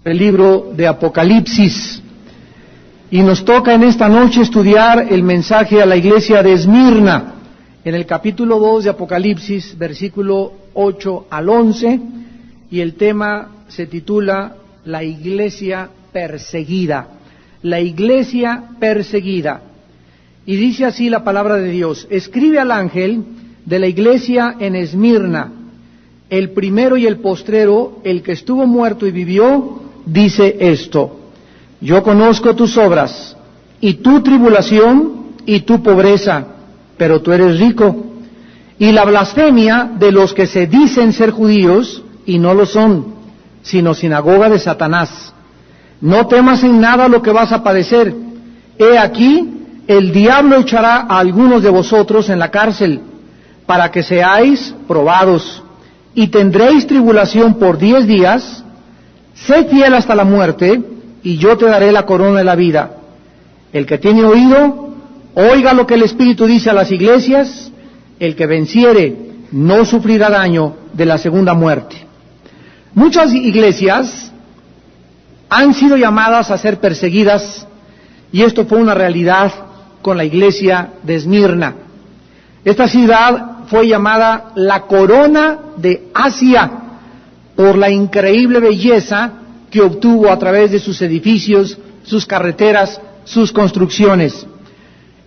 El libro de Apocalipsis, y nos toca en esta noche estudiar el mensaje a la iglesia de Esmirna, en el capítulo 2 de Apocalipsis, versículo 8 al 11, y el tema se titula La iglesia perseguida, la iglesia perseguida. Y dice así la palabra de Dios: escribe al ángel de la iglesia en Esmirna, el primero y el postrero, el que estuvo muerto y vivió, dice esto: yo conozco tus obras, y tu tribulación, y tu pobreza, pero tú eres rico, y la blasfemia de los que se dicen ser judíos, y no lo son, sino sinagoga de Satanás. No temas en nada lo que vas a padecer. He aquí, el diablo echará a algunos de vosotros en la cárcel, para que seáis probados, y tendréis tribulación por 10 días. Sé fiel hasta la muerte, y yo te daré la corona de la vida. El que tiene oído, oiga lo que el Espíritu dice a las iglesias. El que venciere no sufrirá daño de la segunda muerte. Muchas iglesias han sido llamadas a ser perseguidas, y esto fue una realidad con la iglesia de Esmirna. Esta ciudad fue llamada la corona de Asia por la increíble belleza que obtuvo a través de sus edificios, sus carreteras, sus construcciones.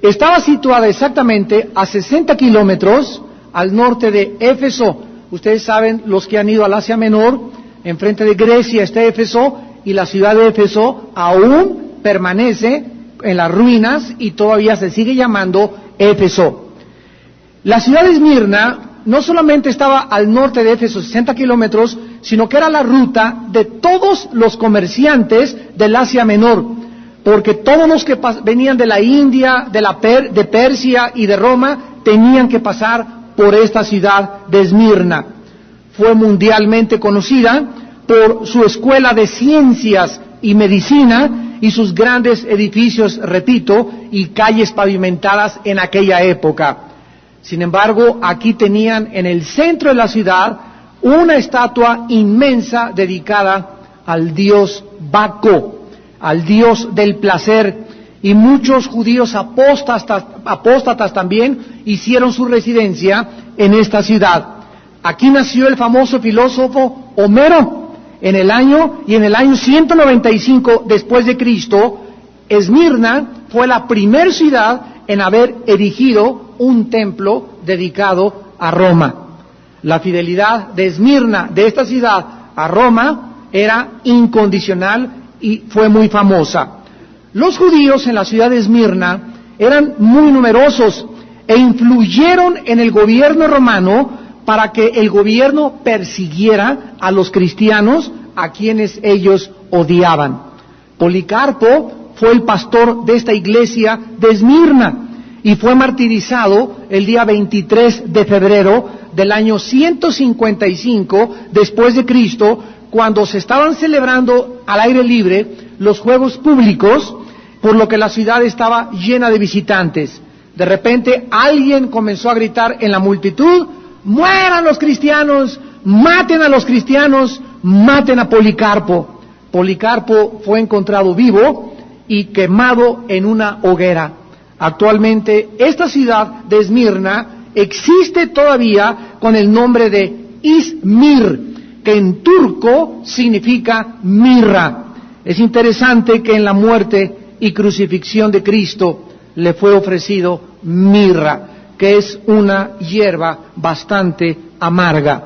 Estaba situada exactamente a 60 kilómetros al norte de Éfeso. Ustedes saben, los que han ido al Asia Menor, enfrente de Grecia está Éfeso, y la ciudad de Éfeso aún permanece en las ruinas y todavía se sigue llamando Éfeso. La ciudad de Esmirna no solamente estaba al norte de Éfeso, 60 kilómetros, sino que era la ruta de todos los comerciantes del Asia Menor, porque todos los que venían de la India, de Persia y de Roma, tenían que pasar por esta ciudad de Esmirna. Fue mundialmente conocida por su escuela de ciencias y medicina y sus grandes edificios, repito, y calles pavimentadas en aquella época. Sin embargo, aquí tenían en el centro de la ciudad una estatua inmensa dedicada al dios Baco, al dios del placer, y muchos judíos apóstatas también hicieron su residencia en esta ciudad. Aquí nació el famoso filósofo Homero en el año 195 después de Cristo. Esmirna fue la primera ciudad en haber erigido un templo dedicado a Roma. La fidelidad de Esmirna, de esta ciudad, a Roma era incondicional y fue muy famosa. Los judíos en la ciudad de Esmirna eran muy numerosos e influyeron en el gobierno romano para que el gobierno persiguiera a los cristianos, a quienes ellos odiaban. Policarpo fue el pastor de esta iglesia de Esmirna y fue martirizado el día 23 de febrero del año 155 después de Cristo, cuando se estaban celebrando al aire libre los juegos públicos, por lo que la ciudad estaba llena de visitantes. De repente alguien comenzó a gritar en la multitud: ¡mueran los cristianos! ¡Maten a los cristianos! ¡Maten a Policarpo! Policarpo fue encontrado vivo y quemado en una hoguera. Actualmente esta ciudad de Esmirna existe todavía con el nombre de Izmir, que en turco significa mirra. Es interesante que en la muerte y crucifixión de Cristo le fue ofrecido mirra, que es una hierba bastante amarga.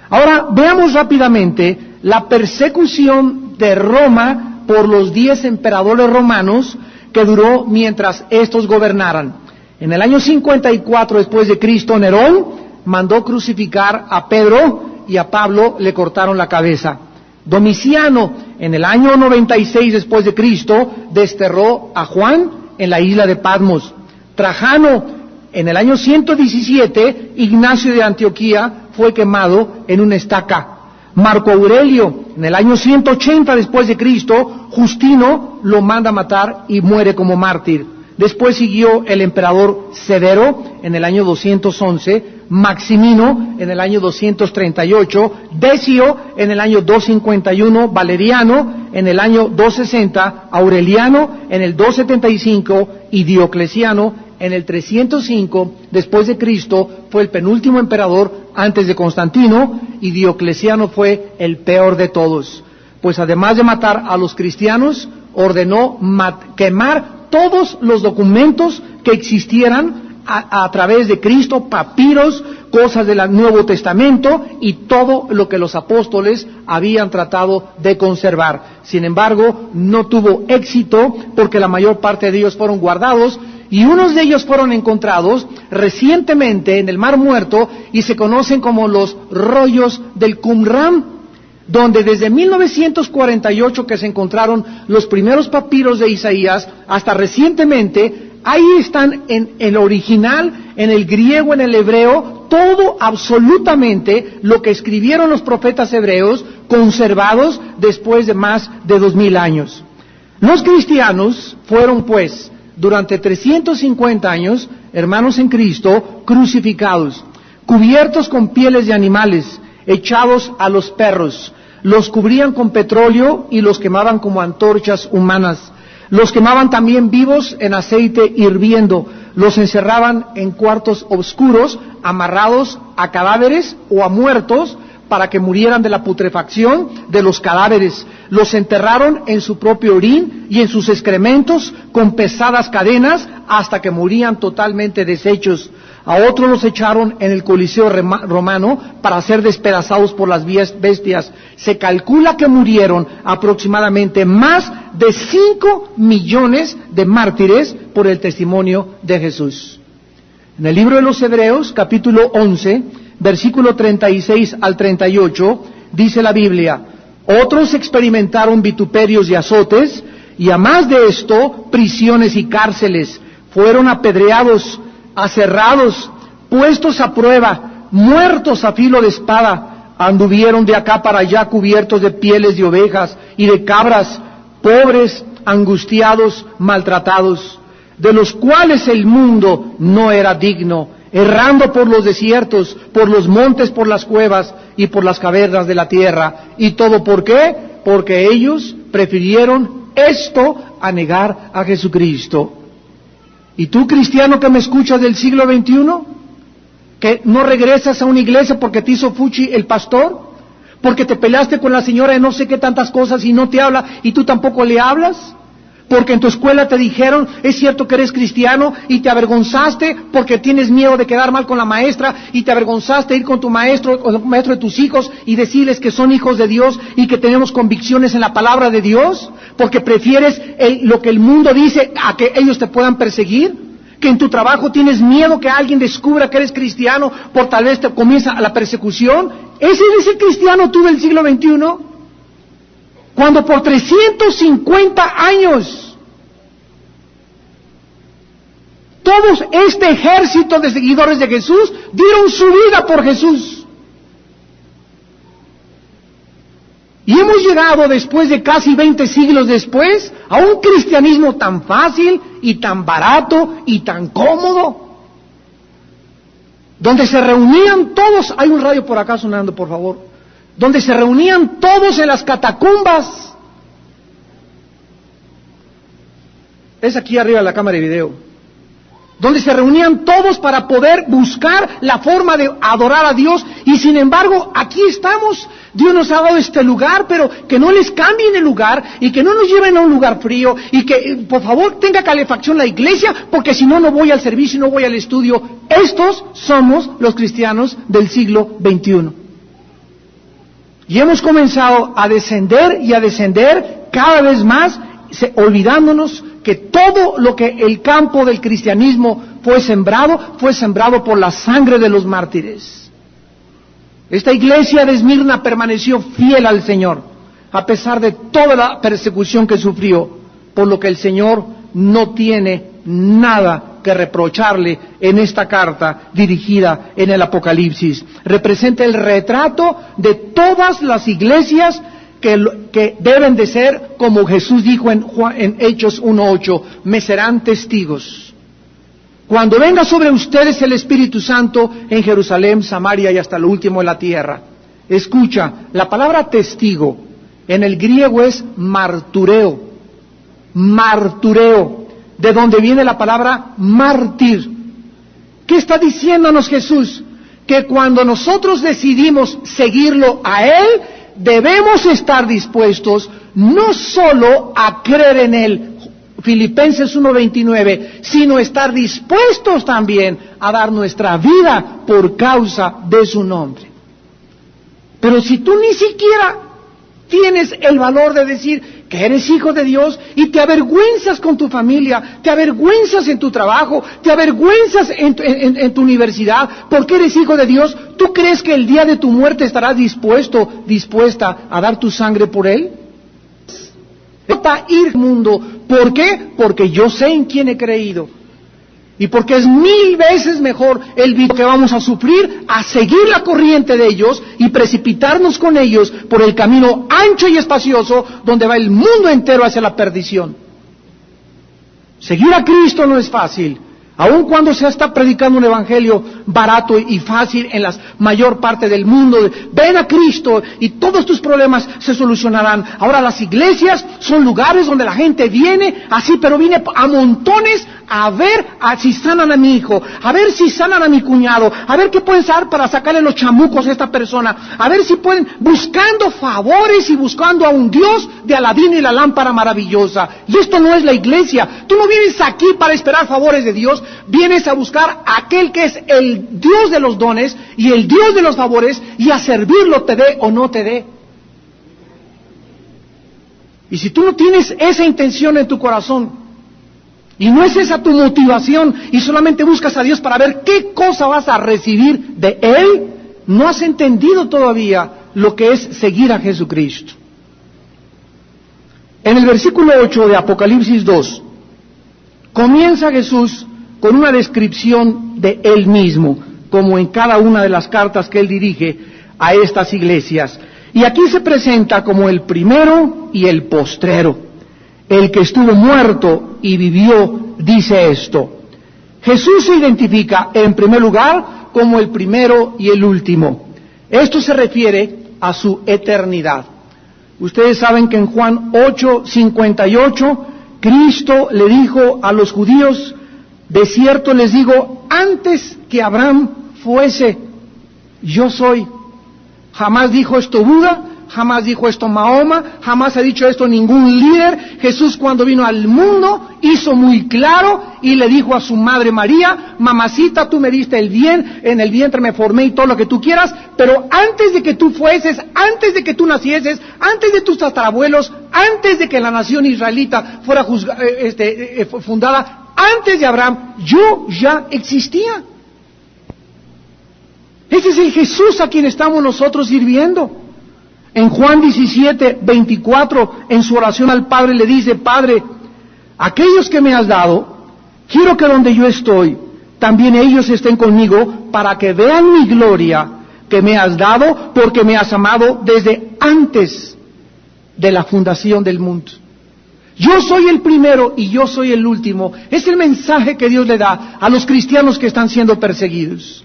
Ahora veamos rápidamente la persecución de Roma por los 10 emperadores romanos que duró mientras estos gobernaran. En el año 54 después de Cristo, Nerón mandó crucificar a Pedro y a Pablo le cortaron la cabeza. Domiciano, en el año 96 después de Cristo, desterró a Juan en la isla de Patmos. Trajano, en el año 117, Ignacio de Antioquía fue quemado en una estaca. Marco Aurelio, en el año 180 después de Cristo, Justino lo manda a matar y muere como mártir. Después siguió el emperador Severo en el año 211, Maximino en el año 238, Decio en el año 251, Valeriano en el año 260, Aureliano en el 275 y Diocleciano en el 305 después de Cristo. Fue el penúltimo emperador antes de Constantino, y Diocleciano fue el peor de todos, pues además de matar a los cristianos, ordenó quemar todos los documentos que existieran a través de Cristo, papiros, cosas del Nuevo Testamento y todo lo que los apóstoles habían tratado de conservar. Sin embargo, no tuvo éxito porque la mayor parte de ellos fueron guardados, y unos de ellos fueron encontrados recientemente en el Mar Muerto y se conocen como los rollos del Qumran, donde desde 1948 que se encontraron los primeros papiros de Isaías hasta recientemente, ahí están en el original, en el griego, en el hebreo, todo absolutamente lo que escribieron los profetas hebreos, conservados después de más de 2000 años. Los cristianos fueron pues durante 350 años, hermanos en Cristo, crucificados, cubiertos con pieles de animales, echados a los perros. Los cubrían con petróleo y los quemaban como antorchas humanas. Los quemaban también vivos en aceite hirviendo. Los encerraban en cuartos oscuros, amarrados a cadáveres o a muertos, para que murieran de la putrefacción de los cadáveres. Los enterraron en su propio orín y en sus excrementos con pesadas cadenas hasta que morían totalmente deshechos. A otros los echaron en el Coliseo romano para ser despedazados por las bestias. Se calcula que murieron aproximadamente más de 5 millones de mártires por el testimonio de Jesús. En el libro de los Hebreos, capítulo 11, versículo 36 al 38, dice la Biblia: otros experimentaron vituperios y azotes, y a más de esto, prisiones y cárceles. Fueron apedreados, aserrados, puestos a prueba, muertos a filo de espada. Anduvieron de acá para allá cubiertos de pieles de ovejas y de cabras, pobres, angustiados, maltratados, de los cuales el mundo no era digno, errando por los desiertos, por los montes, por las cuevas y por las cavernas de la tierra. ¿Y todo por qué? Porque ellos prefirieron esto a negar a Jesucristo. ¿Y tú, cristiano que me escuchas del siglo XXI, que no regresas a una iglesia porque te hizo fuchi el pastor, porque te peleaste con la señora de no sé qué tantas cosas y no te habla y tú tampoco le hablas? Porque en tu escuela te dijeron, es cierto que eres cristiano, y te avergonzaste porque tienes miedo de quedar mal con la maestra, y te avergonzaste ir con tu maestro, con el maestro de tus hijos, y decirles que son hijos de Dios y que tenemos convicciones en la palabra de Dios, porque prefieres lo que el mundo dice a que ellos te puedan perseguir, que en tu trabajo tienes miedo que alguien descubra que eres cristiano, por tal vez te comienza la persecución. ¿Ese es el cristiano tú del siglo XXI? Cuando por 350 años todos este ejército de seguidores de Jesús dieron su vida por Jesús. Y hemos llegado, después de casi 20 siglos después, a un cristianismo tan fácil y tan barato y tan cómodo, donde se reunían todos. Hay un radio por acá sonando, por favor. Donde se reunían todos en las catacumbas. Es aquí arriba la cámara de video. Donde se reunían todos para poder buscar la forma de adorar a Dios, y sin embargo aquí estamos. Dios nos ha dado este lugar, pero que no les cambien el lugar y que no nos lleven a un lugar frío, y que por favor tenga calefacción la iglesia, porque si no, no voy al servicio y no voy al estudio. Estos somos los cristianos del siglo XXI. Y hemos comenzado a descender y a descender cada vez más, olvidándonos que todo lo que el campo del cristianismo fue sembrado por la sangre de los mártires. Esta iglesia de Esmirna permaneció fiel al Señor, a pesar de toda la persecución que sufrió, por lo que el Señor no tiene nada que reprocharle en esta carta dirigida en el Apocalipsis. Representa el retrato de todas las iglesias que deben de ser, como Jesús dijo en Hechos 1:8, me serán testigos. Cuando venga sobre ustedes el Espíritu Santo en Jerusalén, Samaria y hasta lo último de la tierra. Escucha, la palabra testigo en el griego es martureo, de donde viene la palabra mártir. ¿Qué está diciéndonos Jesús? Que cuando nosotros decidimos seguirlo a Él, debemos estar dispuestos no solo a creer en Él, Filipenses 1:29, sino estar dispuestos también a dar nuestra vida por causa de su nombre. Pero si tú ni siquiera tienes el valor de decir que eres hijo de Dios y te avergüenzas con tu familia, te avergüenzas en tu trabajo, te avergüenzas en tu universidad porque eres hijo de Dios, ¿tú crees que el día de tu muerte estarás dispuesta a dar tu sangre por Él? Ir al mundo. ¿Por qué? Porque yo sé en quién he creído. Y porque es 1000 veces mejor el vida que vamos a sufrir a seguir la corriente de ellos y precipitarnos con ellos por el camino ancho y espacioso donde va el mundo entero hacia la perdición. Seguir a Cristo no es fácil, aun cuando se está predicando un evangelio barato y fácil en la mayor parte del mundo. Ven a Cristo y todos tus problemas se solucionarán. Ahora las iglesias son lugares donde la gente viene así, pero viene a montones a ver si sanan a mi hijo, a ver si sanan a mi cuñado, a ver qué pueden hacer para sacarle los chamucos a esta persona, a ver si pueden, buscando favores y buscando a un Dios de Aladín y la lámpara maravillosa. Y esto no es la iglesia. Tú no vienes aquí para esperar favores de Dios, vienes a buscar a aquel que es el Dios de los dones y el Dios de los favores y a servirlo te dé o no te dé. Y si tú no tienes esa intención en tu corazón, y no es esa tu motivación, y solamente buscas a Dios para ver qué cosa vas a recibir de Él, no has entendido todavía lo que es seguir a Jesucristo. En el versículo 8 de Apocalipsis 2, comienza Jesús con una descripción de Él mismo, como en cada una de las cartas que Él dirige a estas iglesias. Y aquí se presenta como el primero y el postrero. El que estuvo muerto y vivió, dice esto. Jesús se identifica en primer lugar como el primero y el último. Esto se refiere a su eternidad. Ustedes saben que en Juan 8:58, Cristo le dijo a los judíos, de cierto les digo, antes que Abraham fuese, yo soy. Jamás dijo esto Buda, jamás dijo esto Mahoma, jamás ha dicho esto ningún líder. Jesús cuando vino al mundo hizo muy claro y le dijo a su madre María, mamacita, tú me diste el bien, en el vientre me formé y todo lo que tú quieras, pero antes de que tú fueses, antes de que tú nacieses, antes de tus tatarabuelos, antes de que la nación israelita fuera fundada, antes de Abraham, yo ya existía. Ese es el Jesús a quien estamos nosotros sirviendo. En Juan 17:24, en su oración al Padre le dice, Padre, aquellos que me has dado, quiero que donde yo estoy, también ellos estén conmigo, para que vean mi gloria que me has dado, porque me has amado desde antes de la fundación del mundo. Yo soy el primero y yo soy el último. Es el mensaje que Dios le da a los cristianos que están siendo perseguidos.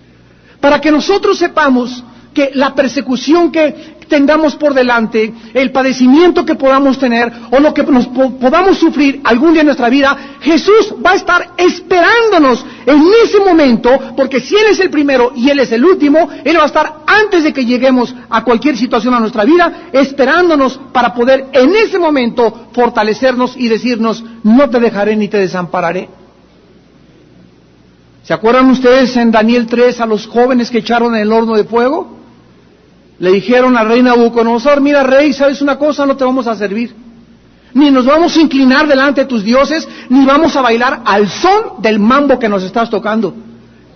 Para que nosotros sepamos que la persecución que tengamos por delante, el padecimiento que podamos tener o lo que nos podamos sufrir algún día en nuestra vida, Jesús va a estar esperándonos en ese momento, porque si Él es el primero y Él es el último, Él va a estar antes de que lleguemos a cualquier situación a nuestra vida, esperándonos para poder en ese momento fortalecernos y decirnos, no te dejaré ni te desampararé. ¿Se acuerdan ustedes en Daniel 3 a los jóvenes que echaron en el horno de fuego? Le dijeron al rey Nabucodonosor, mira rey, ¿sabes una cosa? No te vamos a servir. Ni nos vamos a inclinar delante de tus dioses, ni vamos a bailar al son del mambo que nos estás tocando.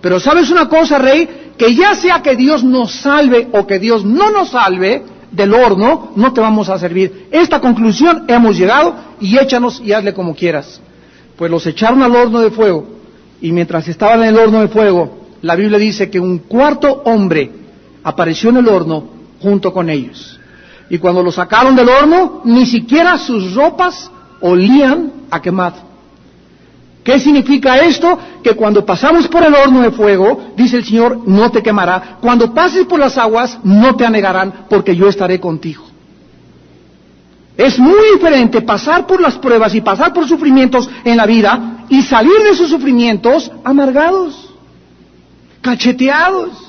Pero ¿sabes una cosa, rey? Que ya sea que Dios nos salve o que Dios no nos salve del horno, no te vamos a servir. Esta conclusión hemos llegado y échanos y hazle como quieras. Pues los echaron al horno de fuego. Y mientras estaban en el horno de fuego, la Biblia dice que un cuarto hombre apareció en el horno junto con ellos. Y cuando lo sacaron del horno, ni siquiera sus ropas olían a quemado. ¿Qué significa esto? Que cuando pasamos por el horno de fuego, dice el Señor, no te quemará. Cuando pases por las aguas, no te anegarán, porque yo estaré contigo. Es muy diferente pasar por las pruebas y pasar por sufrimientos en la vida y salir de esos sufrimientos amargados, cacheteados,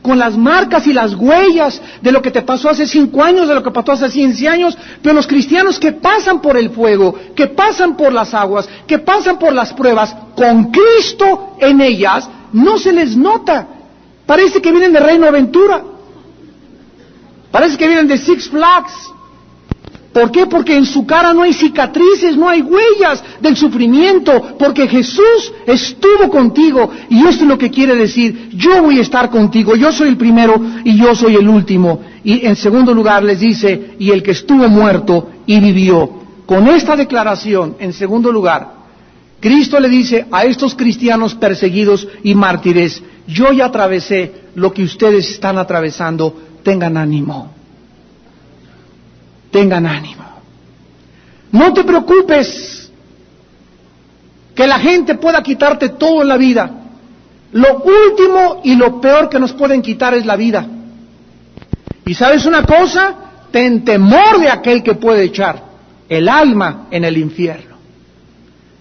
con las marcas y las huellas de lo que te pasó hace 5 años, de lo que pasó hace 15 años, pero los cristianos que pasan por el fuego, que pasan por las aguas, que pasan por las pruebas, con Cristo en ellas, no se les nota. Parece que vienen de Reino Aventura, parece que vienen de Six Flags. ¿Por qué? Porque en su cara no hay cicatrices, no hay huellas del sufrimiento, porque Jesús estuvo contigo, y esto es lo que quiere decir, yo voy a estar contigo, yo soy el primero y yo soy el último. Y en segundo lugar les dice, y el que estuvo muerto y vivió. Con esta declaración, en segundo lugar, Cristo le dice a estos cristianos perseguidos y mártires, yo ya atravesé lo que ustedes están atravesando, tengan ánimo. Tengan ánimo. No te preocupes que la gente pueda quitarte todo en la vida. Lo último y lo peor que nos pueden quitar es la vida. Y ¿sabes una cosa? Ten temor de aquel que puede echar el alma en el infierno.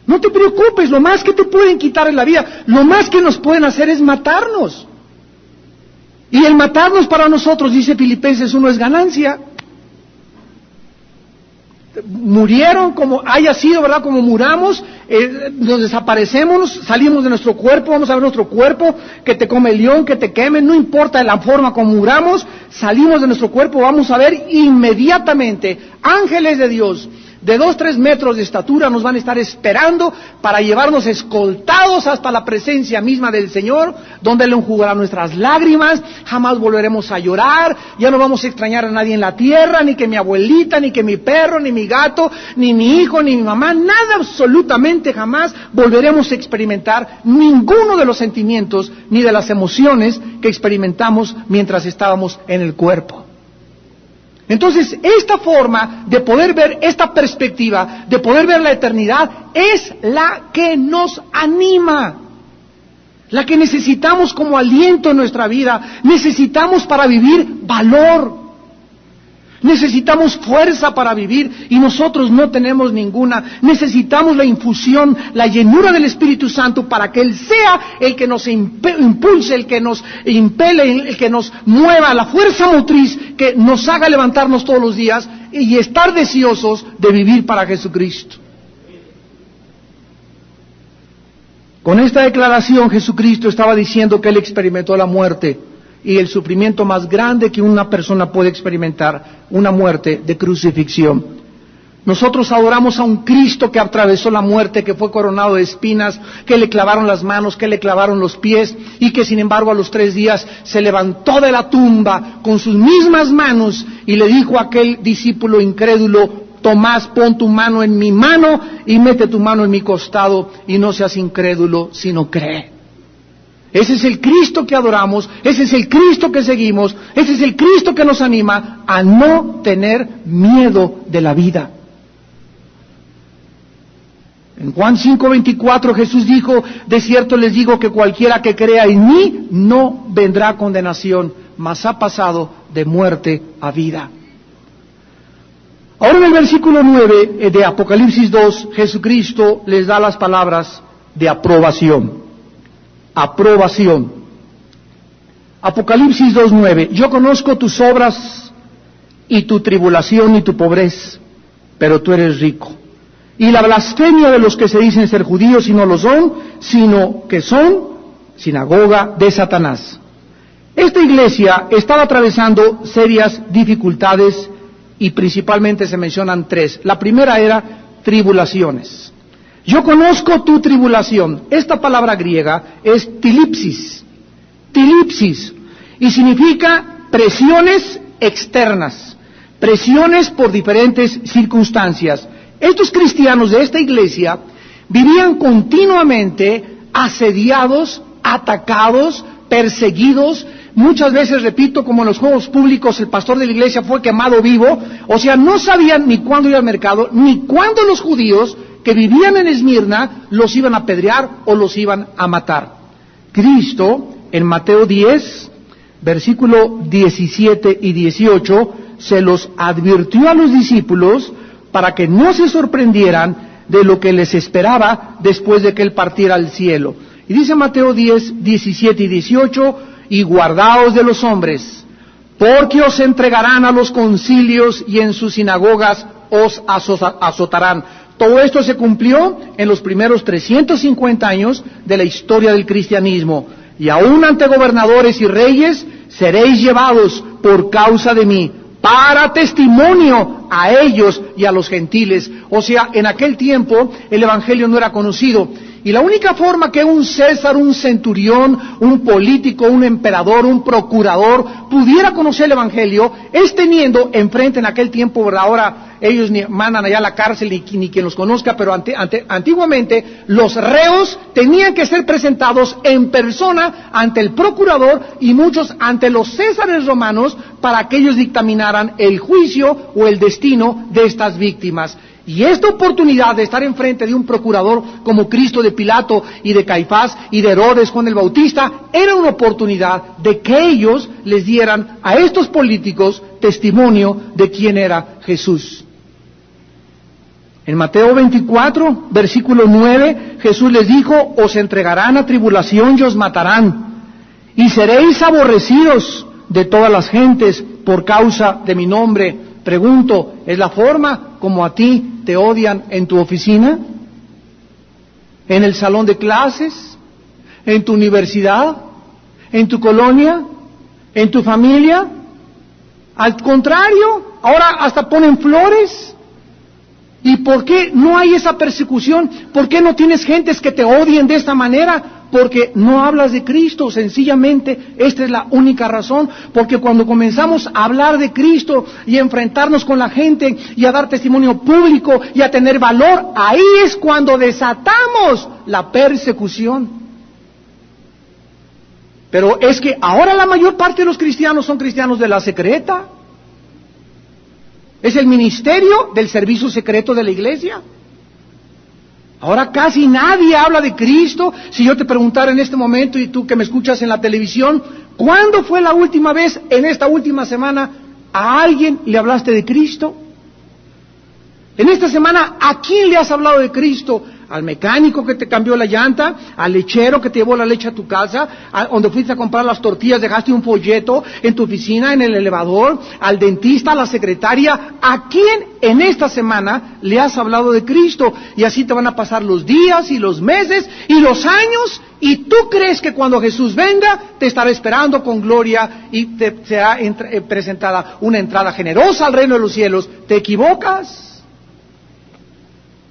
No te preocupes, lo más que te pueden quitar es la vida. Lo más que nos pueden hacer es matarnos. Y el matarnos para nosotros, dice Filipenses 1, es ganancia. Murieron como haya sido, ¿verdad? Como muramos, nos desaparecemos, salimos de nuestro cuerpo, vamos a ver nuestro cuerpo, que te come el león, que te queme, no importa la forma como muramos, salimos de nuestro cuerpo, vamos a ver inmediatamente ángeles de Dios de 2-3 metros de estatura nos van a estar esperando para llevarnos escoltados hasta la presencia misma del Señor, donde Él enjugará nuestras lágrimas, jamás volveremos a llorar, ya no vamos a extrañar a nadie en la tierra, ni que mi abuelita, ni que mi perro, ni mi gato, ni mi hijo, ni mi mamá, nada, absolutamente jamás volveremos a experimentar ninguno de los sentimientos ni de las emociones que experimentamos mientras estábamos en el cuerpo. Entonces, esta forma de poder ver esta perspectiva, de poder ver la eternidad, es la que nos anima, la que necesitamos como aliento en nuestra vida, necesitamos para vivir valor, necesitamos fuerza para vivir y nosotros no tenemos ninguna. Necesitamos la infusión, la llenura del Espíritu Santo para que Él sea el que nos impulse, el que nos impele, el que nos mueva, la fuerza motriz que nos haga levantarnos todos los días y estar deseosos de vivir para Jesucristo. Con esta declaración Jesucristo estaba diciendo que Él experimentó la muerte y el sufrimiento más grande que una persona puede experimentar, una muerte de crucifixión. Nosotros adoramos a un Cristo que atravesó la muerte, que fue coronado de espinas, que le clavaron las manos, que le clavaron los pies, y que sin embargo a los 3 días se levantó de la tumba con sus mismas manos y le dijo a aquel discípulo incrédulo: Tomás, pon tu mano en mi mano y mete tu mano en mi costado, y no seas incrédulo, sino cree. Ese es el Cristo que adoramos, ese es el Cristo que seguimos, ese es el Cristo que nos anima a no tener miedo de la vida. En Juan 5:24 Jesús dijo: de cierto les digo que cualquiera que crea en mí no vendrá a condenación, mas ha pasado de muerte a vida. Ahora en el versículo 9 de Apocalipsis 2, Jesucristo les da las palabras de aprobación. Aprobación. Apocalipsis 2:9. Yo conozco tus obras y tu tribulación y tu pobreza, pero tú eres rico. Y la blasfemia de los que se dicen ser judíos y no lo son, sino que son sinagoga de Satanás. Esta iglesia estaba atravesando serias dificultades y principalmente se mencionan 3. La primera era tribulaciones. Yo conozco tu tribulación. Esta palabra griega es tilipsis, y significa presiones externas, presiones por diferentes circunstancias. Estos cristianos de esta iglesia vivían continuamente asediados, atacados, perseguidos, muchas veces, repito, como en los juegos públicos, el pastor de la iglesia fue quemado vivo. O sea, no sabían ni cuándo ir al mercado, ni cuándo los judíos que vivían en Esmirna los iban a apedrear o los iban a matar. Cristo, en Mateo 10, versículo 17 y 18, se los advirtió a los discípulos para que no se sorprendieran de lo que les esperaba después de que Él partiera al cielo. Y dice Mateo 10, 17 y 18, y guardaos de los hombres, porque os entregarán a los concilios y en sus sinagogas os azotarán. Todo esto se cumplió en los primeros 350 años de la historia del cristianismo. Y aún ante gobernadores y reyes seréis llevados por causa de mí, para testimonio a ellos y a los gentiles. O sea, en aquel tiempo el evangelio no era conocido. Y la única forma que un César, un centurión, un político, un emperador, un procurador pudiera conocer el evangelio es teniendo enfrente en aquel tiempo, ¿verdad? Ahora ellos ni mandan allá a la cárcel ni quien los conozca, pero antiguamente los reos tenían que ser presentados en persona ante el procurador y muchos ante los césares romanos para que ellos dictaminaran el juicio o el destino de estas víctimas. Y esta oportunidad de estar enfrente de un procurador como Cristo, de Pilato y de Caifás y de Herodes, Juan el Bautista, era una oportunidad de que ellos les dieran a estos políticos testimonio de quién era Jesús. En Mateo 24, versículo 9, Jesús les dijo, os entregarán a tribulación y os matarán, y seréis aborrecidos de todas las gentes por causa de mi nombre. Pregunto, ¿es la forma como a ti te odian en tu oficina? ¿En el salón de clases? ¿En tu universidad? ¿En tu colonia? ¿En tu familia? Al contrario, ahora hasta ponen flores. ¿Y por qué no hay esa persecución? ¿Por qué no tienes gentes que te odien de esta manera? Porque no hablas de Cristo, sencillamente, esta es la única razón, porque cuando comenzamos a hablar de Cristo y a enfrentarnos con la gente y a dar testimonio público y a tener valor, ahí es cuando desatamos la persecución. Pero es que ahora la mayor parte de los cristianos son cristianos de la secreta. Es el ministerio del servicio secreto de la iglesia. Ahora casi nadie habla de Cristo. Si yo te preguntara en este momento, y tú que me escuchas en la televisión, ¿cuándo fue la última vez en esta última semana a alguien le hablaste de Cristo? En esta semana, ¿a quién le has hablado de Cristo? ¿Al mecánico que te cambió la llanta? ¿Al lechero que te llevó la leche a tu casa? ¿Donde fuiste a comprar las tortillas dejaste un folleto en tu oficina, en el elevador? ¿Al dentista, a la secretaria? ¿A quién en esta semana le has hablado de Cristo? Y así te van a pasar los días y los meses y los años, y tú crees que cuando Jesús venga te estará esperando con gloria y te será presentada una entrada generosa al reino de los cielos. ¿Te equivocas?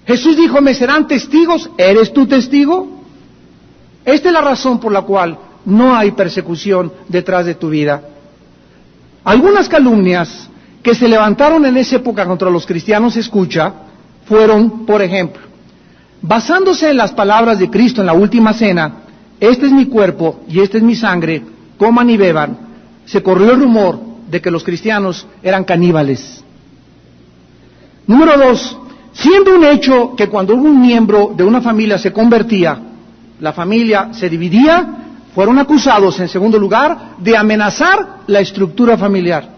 Jesús dijo, me serán testigos. ¿Eres tú testigo? Esta es la razón por la cual no hay persecución detrás de tu vida. Algunas calumnias que se levantaron en esa época contra los cristianos, escucha, fueron, por ejemplo, basándose en las palabras de Cristo en la última cena, este es mi cuerpo y esta es mi sangre, coman y beban, se corrió el rumor de que los cristianos eran caníbales. Número 2, siendo un hecho que cuando un miembro de una familia se convertía, la familia se dividía, fueron acusados, en segundo lugar, de amenazar la estructura familiar.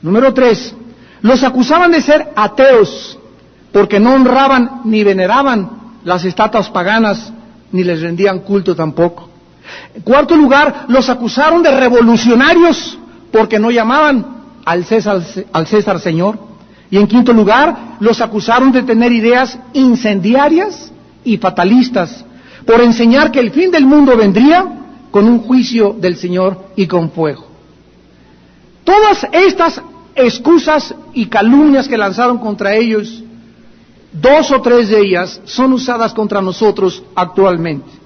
Número 3, los acusaban de ser ateos, porque no honraban ni veneraban las estatuas paganas, ni les rendían culto tampoco. En cuarto lugar, los acusaron de revolucionarios, porque no llamaban al César Señor. Y en quinto lugar, los acusaron de tener ideas incendiarias y fatalistas, por enseñar que el fin del mundo vendría con un juicio del Señor y con fuego. Todas estas excusas y calumnias que lanzaron contra ellos, 2 o 3 de ellas son usadas contra nosotros actualmente.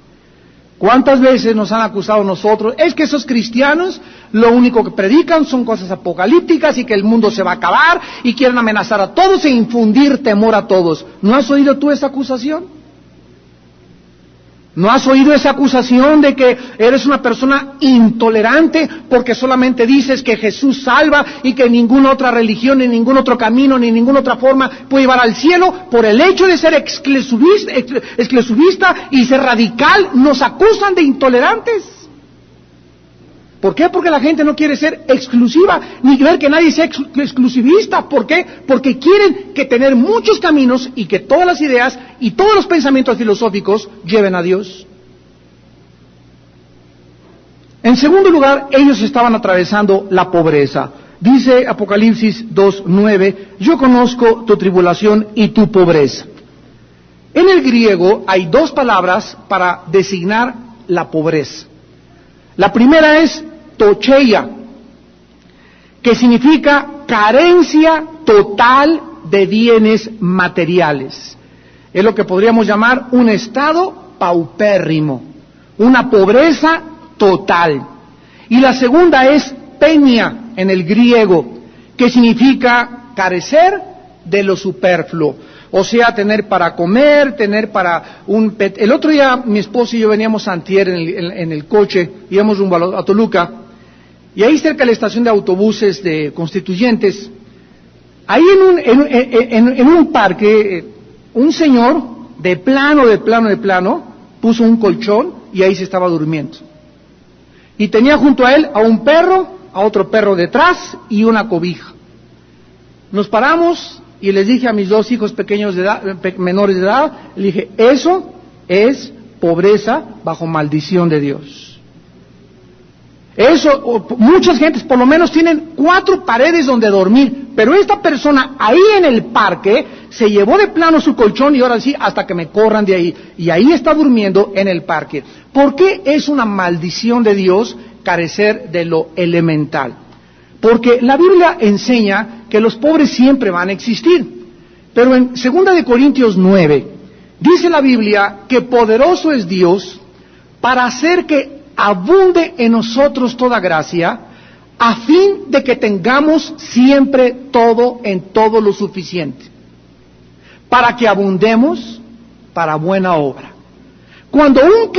¿Cuántas veces nos han acusado nosotros? Es que esos cristianos lo único que predican son cosas apocalípticas y que el mundo se va a acabar y quieren amenazar a todos e infundir temor a todos. ¿No has oído tú esa acusación? ¿No has oído esa acusación de que eres una persona intolerante porque solamente dices que Jesús salva y que ninguna otra religión, ni ningún otro camino, ni ninguna otra forma puede llevar al cielo? Por el hecho de ser exclusivista y ser radical, nos acusan de intolerantes. ¿Por qué? Porque la gente no quiere ser exclusiva, ni ver que nadie sea exclusivista. ¿Por qué? Porque quieren que tener muchos caminos y que todas las ideas y todos los pensamientos filosóficos lleven a Dios. En segundo lugar, ellos estaban atravesando la pobreza. Dice Apocalipsis 2:9, yo conozco tu tribulación y tu pobreza. En el griego hay dos palabras para designar la pobreza. La primera es tocheia, que significa carencia total de bienes materiales. Es lo que podríamos llamar un estado paupérrimo, una pobreza total. Y la segunda es peña en el griego, que significa carecer de lo superfluo. O sea, tener para comer, tener para El otro día mi esposo y yo veníamos antier en el coche, íbamos rumbo a Toluca, y ahí cerca de la estación de autobuses de Constituyentes, ahí en un parque, un señor de plano, puso un colchón y ahí se estaba durmiendo. Y tenía junto a él a un perro, a otro perro detrás y una cobija. Nos paramos y les dije a mis dos hijos pequeños menores de edad, le dije, eso es pobreza bajo maldición de Dios. Eso, muchas gentes por lo menos tienen 4 paredes donde dormir, pero esta persona ahí en el parque se llevó de plano su colchón y ahora sí, hasta que me corran de ahí, y ahí está durmiendo en el parque. ¿Por qué es una maldición de Dios carecer de lo elemental? Porque la Biblia enseña que los pobres siempre van a existir. Pero en 2 Corintios 9, dice la Biblia que poderoso es Dios para hacer que abunde en nosotros toda gracia, a fin de que tengamos siempre todo en todo lo suficiente, para que abundemos para buena obra. Cuando un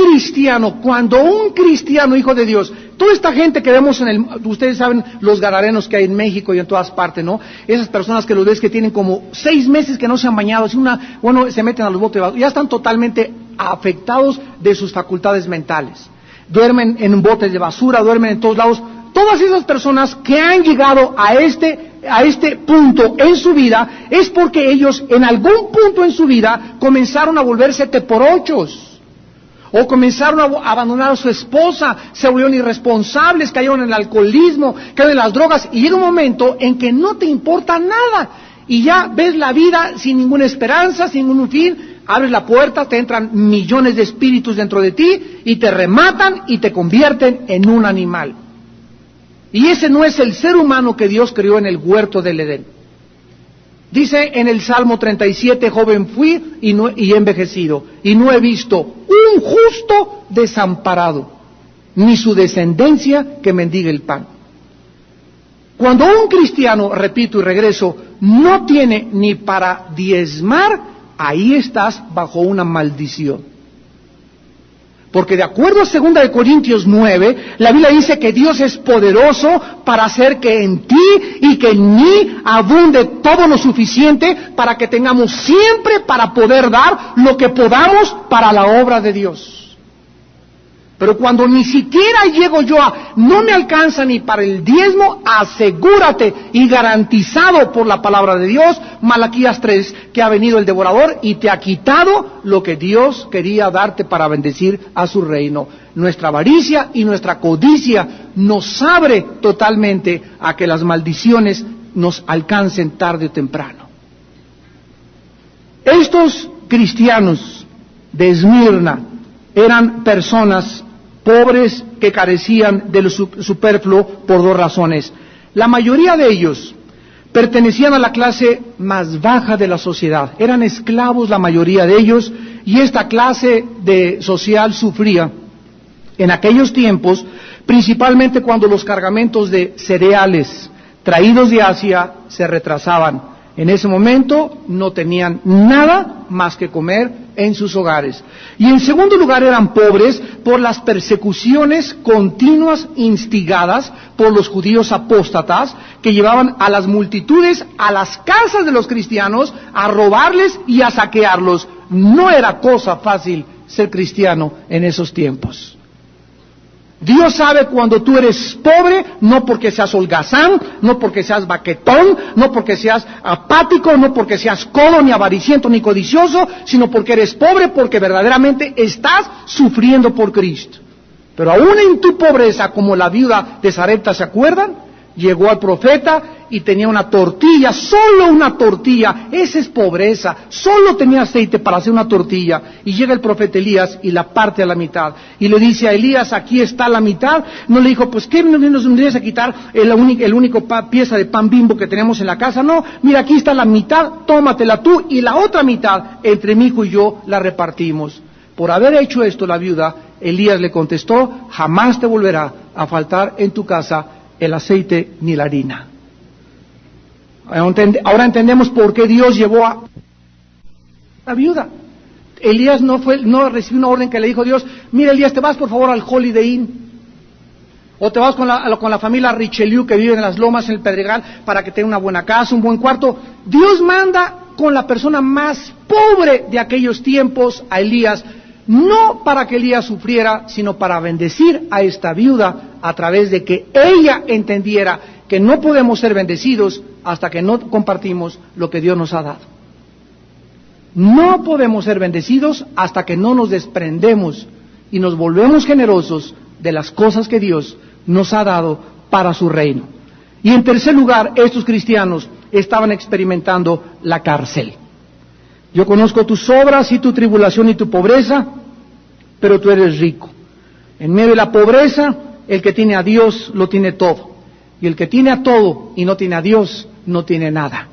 cristiano hijo de Dios, toda esta gente que vemos ustedes saben los gadarenos que hay en México y en todas partes, ¿no? Esas personas que los ves que tienen como 6 meses que no se han bañado, se meten a los botes, ya están totalmente afectados de sus facultades mentales. Duermen en botes de basura, duermen en todos lados. Todas esas personas que han llegado a este punto en su vida es porque ellos en algún punto en su vida comenzaron a volverse teporochos. O comenzaron a abandonar a su esposa, se volvieron irresponsables, cayeron en el alcoholismo, cayeron en las drogas, y llega un momento en que no te importa nada, y ya ves la vida sin ninguna esperanza, sin ningún fin, abres la puerta, te entran millones de espíritus dentro de ti, y te rematan y te convierten en un animal. Y ese no es el ser humano que Dios creó en el huerto del Edén. Dice en el Salmo 37, joven fui y he envejecido, y no he visto un justo desamparado, ni su descendencia que mendigue el pan. Cuando un cristiano, repito y regreso, no tiene ni para diezmar, ahí estás bajo una maldición. Porque de acuerdo a 2 Corintios 9, la Biblia dice que Dios es poderoso para hacer que en ti y que en mí abunde todo lo suficiente para que tengamos siempre para poder dar lo que podamos para la obra de Dios. Pero cuando ni siquiera llego yo no me alcanza ni para el diezmo, asegúrate y garantizado por la palabra de Dios, Malaquías 3, que ha venido el devorador y te ha quitado lo que Dios quería darte para bendecir a su reino. Nuestra avaricia y nuestra codicia nos abre totalmente a que las maldiciones nos alcancen tarde o temprano. Estos cristianos de Esmirna eran personas pobres que carecían de lo superfluo por 2 razones. La mayoría de ellos pertenecían a la clase más baja de la sociedad, eran esclavos la mayoría de ellos, y esta clase social sufría en aquellos tiempos, principalmente cuando los cargamentos de cereales traídos de Asia se retrasaban. En ese momento no tenían nada más que comer en sus hogares. Y en segundo lugar eran pobres por las persecuciones continuas instigadas por los judíos apóstatas que llevaban a las multitudes a las casas de los cristianos a robarles y a saquearlos. No era cosa fácil ser cristiano en esos tiempos. Dios sabe cuando tú eres pobre, no porque seas holgazán, no porque seas baquetón, no porque seas apático, no porque seas codo, ni avariciento, ni codicioso, sino porque eres pobre, porque verdaderamente estás sufriendo por Cristo. Pero aún en tu pobreza, como la viuda de Sarepta, ¿se acuerdan? Llegó al profeta y tenía una tortilla, solo una tortilla. Esa es pobreza, solo tenía aceite para hacer una tortilla. Y llega el profeta Elías y la parte a la mitad. Y le dice a Elías, aquí está la mitad. No le dijo, pues ¿qué nos vendrías a quitar el único pieza de pan Bimbo que tenemos en la casa? No, mira, aquí está la mitad, tómatela tú, y la otra mitad, entre mi hijo y yo, la repartimos. Por haber hecho esto la viuda, Elías le contestó, jamás te volverá a faltar en tu casa el aceite ni la harina. Ahora entendemos por qué Dios llevó a la viuda. Elías no recibió una orden que le dijo Dios, mira Elías, te vas por favor al Holiday Inn, o te vas con la familia Richelieu que vive en las lomas, en el Pedregal, para que tenga una buena casa, un buen cuarto. Dios manda con la persona más pobre de aquellos tiempos a Elías, no para que Elías sufriera, sino para bendecir a esta viuda a través de que ella entendiera que no podemos ser bendecidos hasta que no compartimos lo que Dios nos ha dado. No podemos ser bendecidos hasta que no nos desprendemos y nos volvemos generosos de las cosas que Dios nos ha dado para su reino. Y en tercer lugar, estos cristianos estaban experimentando la cárcel. Yo conozco tus obras y tu tribulación y tu pobreza, pero tú eres rico. En medio de la pobreza, el que tiene a Dios lo tiene todo. Y el que tiene a todo y no tiene a Dios, no tiene nada.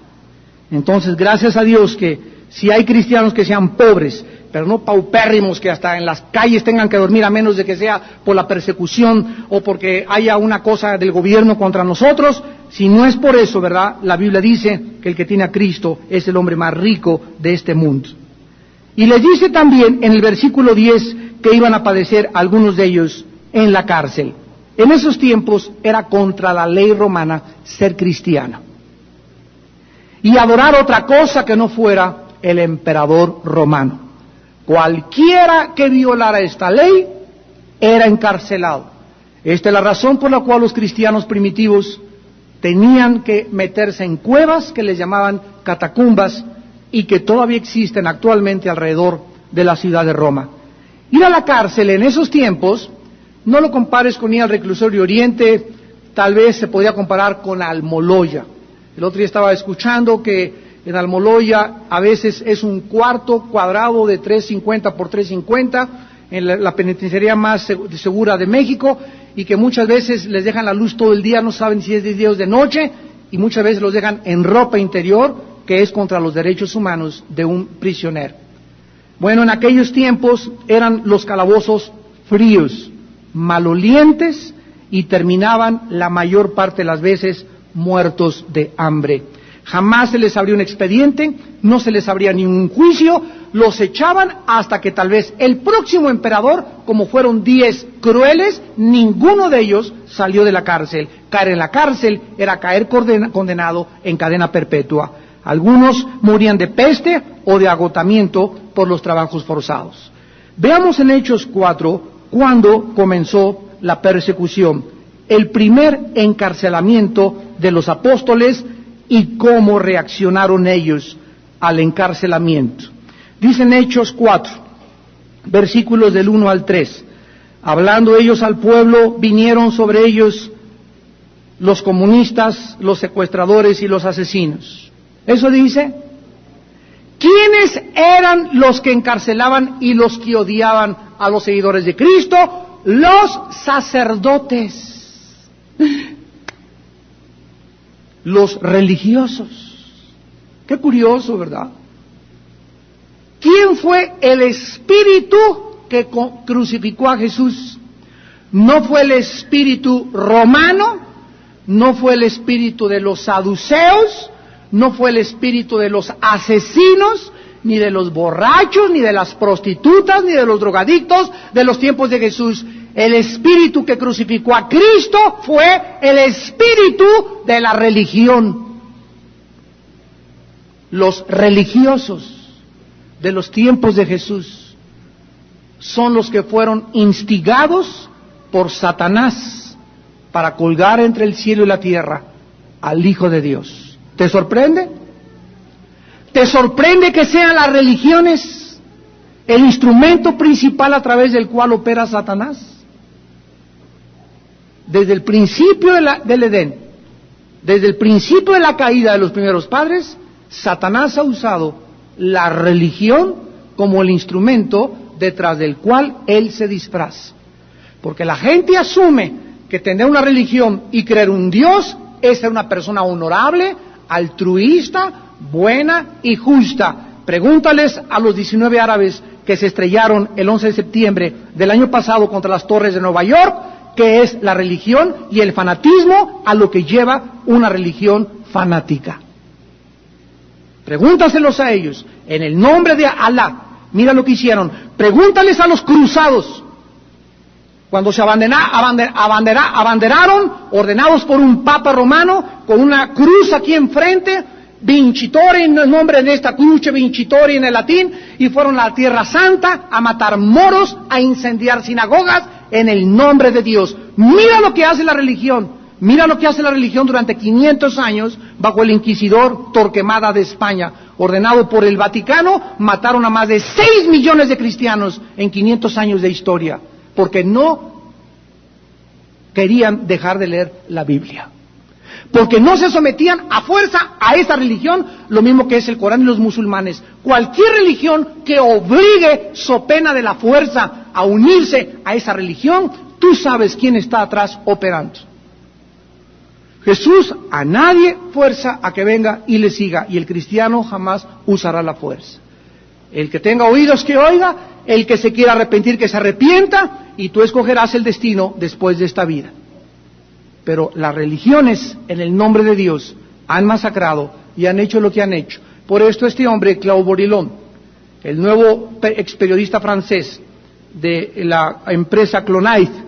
Entonces, gracias a Dios que si hay cristianos que sean pobres, pero no paupérrimos, que hasta en las calles tengan que dormir, a menos de que sea por la persecución o porque haya una cosa del gobierno contra nosotros. Si no es por eso, ¿verdad? La Biblia dice que el que tiene a Cristo es el hombre más rico de este mundo. Y les dice también en el versículo 10 que iban a padecer algunos de ellos en la cárcel. En esos tiempos era contra la ley romana ser cristiano y adorar otra cosa que no fuera el emperador romano. Cualquiera que violara esta ley era encarcelado. Esta es la razón por la cual los cristianos primitivos tenían que meterse en cuevas que les llamaban catacumbas y que todavía existen actualmente alrededor de la ciudad de Roma. Ir a la cárcel en esos tiempos, no lo compares con ir al reclusorio Oriente, tal vez se podía comparar con Almoloya. El otro día estaba escuchando que en Almoloya a veces es un cuarto cuadrado de 350 por 350, en la penitenciaría más segura de México, y que muchas veces les dejan la luz todo el día, no saben si es de día o de noche, y muchas veces los dejan en ropa interior, que es contra los derechos humanos de un prisionero. Bueno, en aquellos tiempos eran los calabozos fríos, malolientes, y terminaban la mayor parte de las veces muertos de hambre. Jamás se les abría un expediente, no se les abría ni un juicio, los echaban hasta que tal vez el próximo emperador, como fueron 10 crueles, ninguno de ellos salió de la cárcel. Caer en la cárcel era caer condenado en cadena perpetua. Algunos morían de peste o de agotamiento por los trabajos forzados. Veamos en Hechos 4 cuándo comenzó la persecución, el primer encarcelamiento de los apóstoles y cómo reaccionaron ellos al encarcelamiento. Dicen Hechos 4, versículos del 1 al 3. Hablando ellos al pueblo, vinieron sobre ellos los comunistas, los secuestradores y los asesinos. Eso dice. ¿Quiénes eran los que encarcelaban y los que odiaban a los seguidores de Cristo? Los sacerdotes. Los religiosos. Qué curioso, ¿verdad? ¿Quién fue el espíritu que crucificó a Jesús? No fue el espíritu romano, no fue el espíritu de los saduceos, no fue el espíritu de los asesinos, ni de los borrachos, ni de las prostitutas, ni de los drogadictos de los tiempos de Jesús. El espíritu que crucificó a Cristo fue el espíritu de la religión. Los religiosos de los tiempos de Jesús son los que fueron instigados por Satanás para colgar entre el cielo y la tierra al Hijo de Dios. ¿Te sorprende? ¿Te sorprende que sean las religiones el instrumento principal a través del cual opera Satanás? Desde el principio del Edén, desde el principio de la caída de los primeros padres, Satanás ha usado la religión como el instrumento detrás del cual él se disfraza. Porque la gente asume que tener una religión y creer un Dios es ser una persona honorable, altruista, buena y justa. Pregúntales a los 19 árabes que se estrellaron el 11 de septiembre del año pasado contra las torres de Nueva York, qué es la religión y el fanatismo a lo que lleva una religión fanática. Pregúntaselos a ellos, en el nombre de Alá. Mira lo que hicieron. Pregúntales a los cruzados, cuando se abanderaron, ordenados por un papa romano, con una cruz aquí enfrente, vincitori en el nombre de esta cruz, vincitori en el latín, y fueron a la Tierra Santa a matar moros, a incendiar sinagogas en el nombre de Dios. Mira lo que hace la religión. Mira lo que hace la religión durante 500 años bajo el inquisidor Torquemada de España. Ordenado por el Vaticano, mataron a más de 6 millones de cristianos en 500 años de historia, porque no querían dejar de leer la Biblia. Porque no se sometían a fuerza a esa religión, lo mismo que es el Corán y los musulmanes. Cualquier religión que obligue, so pena de la fuerza, a unirse a esa religión, tú sabes quién está atrás operando. Jesús a nadie fuerza a que venga y le siga, y el cristiano jamás usará la fuerza. El que tenga oídos que oiga, el que se quiera arrepentir que se arrepienta, y tú escogerás el destino después de esta vida. Pero las religiones, en el nombre de Dios, han masacrado y han hecho lo que han hecho. Por esto este hombre, Claude Bourillon, el nuevo experiodista francés de la empresa Clonite,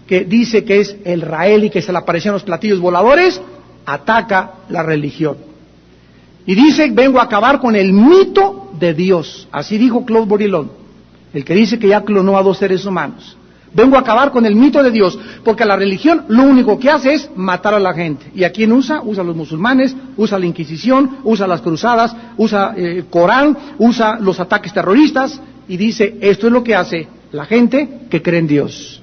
que dice que es el Rael y que se le aparecían los platillos voladores, ataca la religión. Y dice, vengo a acabar con el mito de Dios. Así dijo Claude Bourillon, el que dice que ya clonó a 2 seres humanos. Vengo a acabar con el mito de Dios, porque la religión lo único que hace es matar a la gente. ¿Y a quién usa? Usa a los musulmanes, usa la Inquisición, usa las cruzadas, usa el Corán, usa los ataques terroristas, y dice, esto es lo que hace la gente que cree en Dios.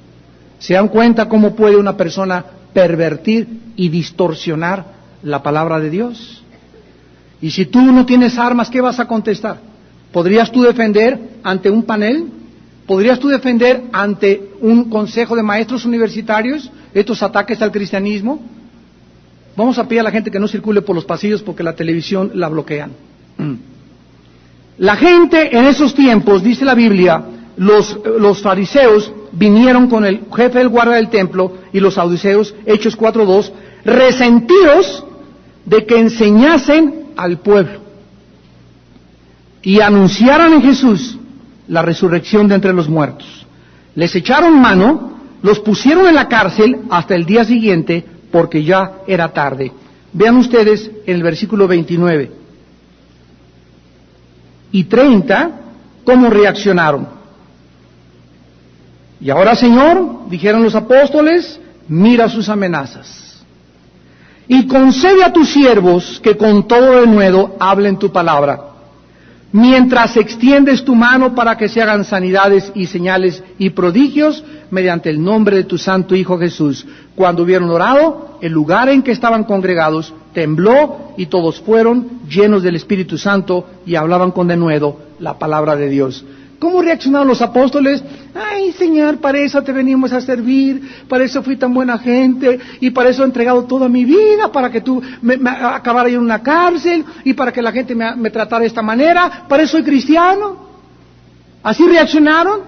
¿Se dan cuenta cómo puede una persona pervertir y distorsionar la palabra de Dios? Y si tú no tienes armas, ¿qué vas a contestar? ¿Podrías tú defender ante un panel? ¿Podrías tú defender ante un consejo de maestros universitarios estos ataques al cristianismo? Vamos a pedir a la gente que no circule por los pasillos porque la televisión la bloquean. La gente en esos tiempos, dice la Biblia, los fariseos vinieron con el jefe del guardia del templo y los saduceos, Hechos 4:2, resentidos de que enseñasen al pueblo y anunciaran en Jesús la resurrección de entre los muertos. Les echaron mano, los pusieron en la cárcel hasta el día siguiente porque ya era tarde. Vean ustedes en el versículo 29 y 30 cómo reaccionaron. Y ahora, Señor, dijeron los apóstoles, mira sus amenazas. Y concede a tus siervos que con todo denuedo hablen tu palabra, mientras extiendes tu mano para que se hagan sanidades y señales y prodigios mediante el nombre de tu santo Hijo Jesús. Cuando hubieron orado, el lugar en que estaban congregados tembló y todos fueron llenos del Espíritu Santo y hablaban con denuedo la palabra de Dios. ¿Cómo reaccionaron los apóstoles? Ay, Señor, para eso te venimos a servir, para eso fui tan buena gente, y para eso he entregado toda mi vida, para que tú me acabaras en una cárcel, y para que la gente me tratara de esta manera, para eso soy cristiano. ¿Así reaccionaron?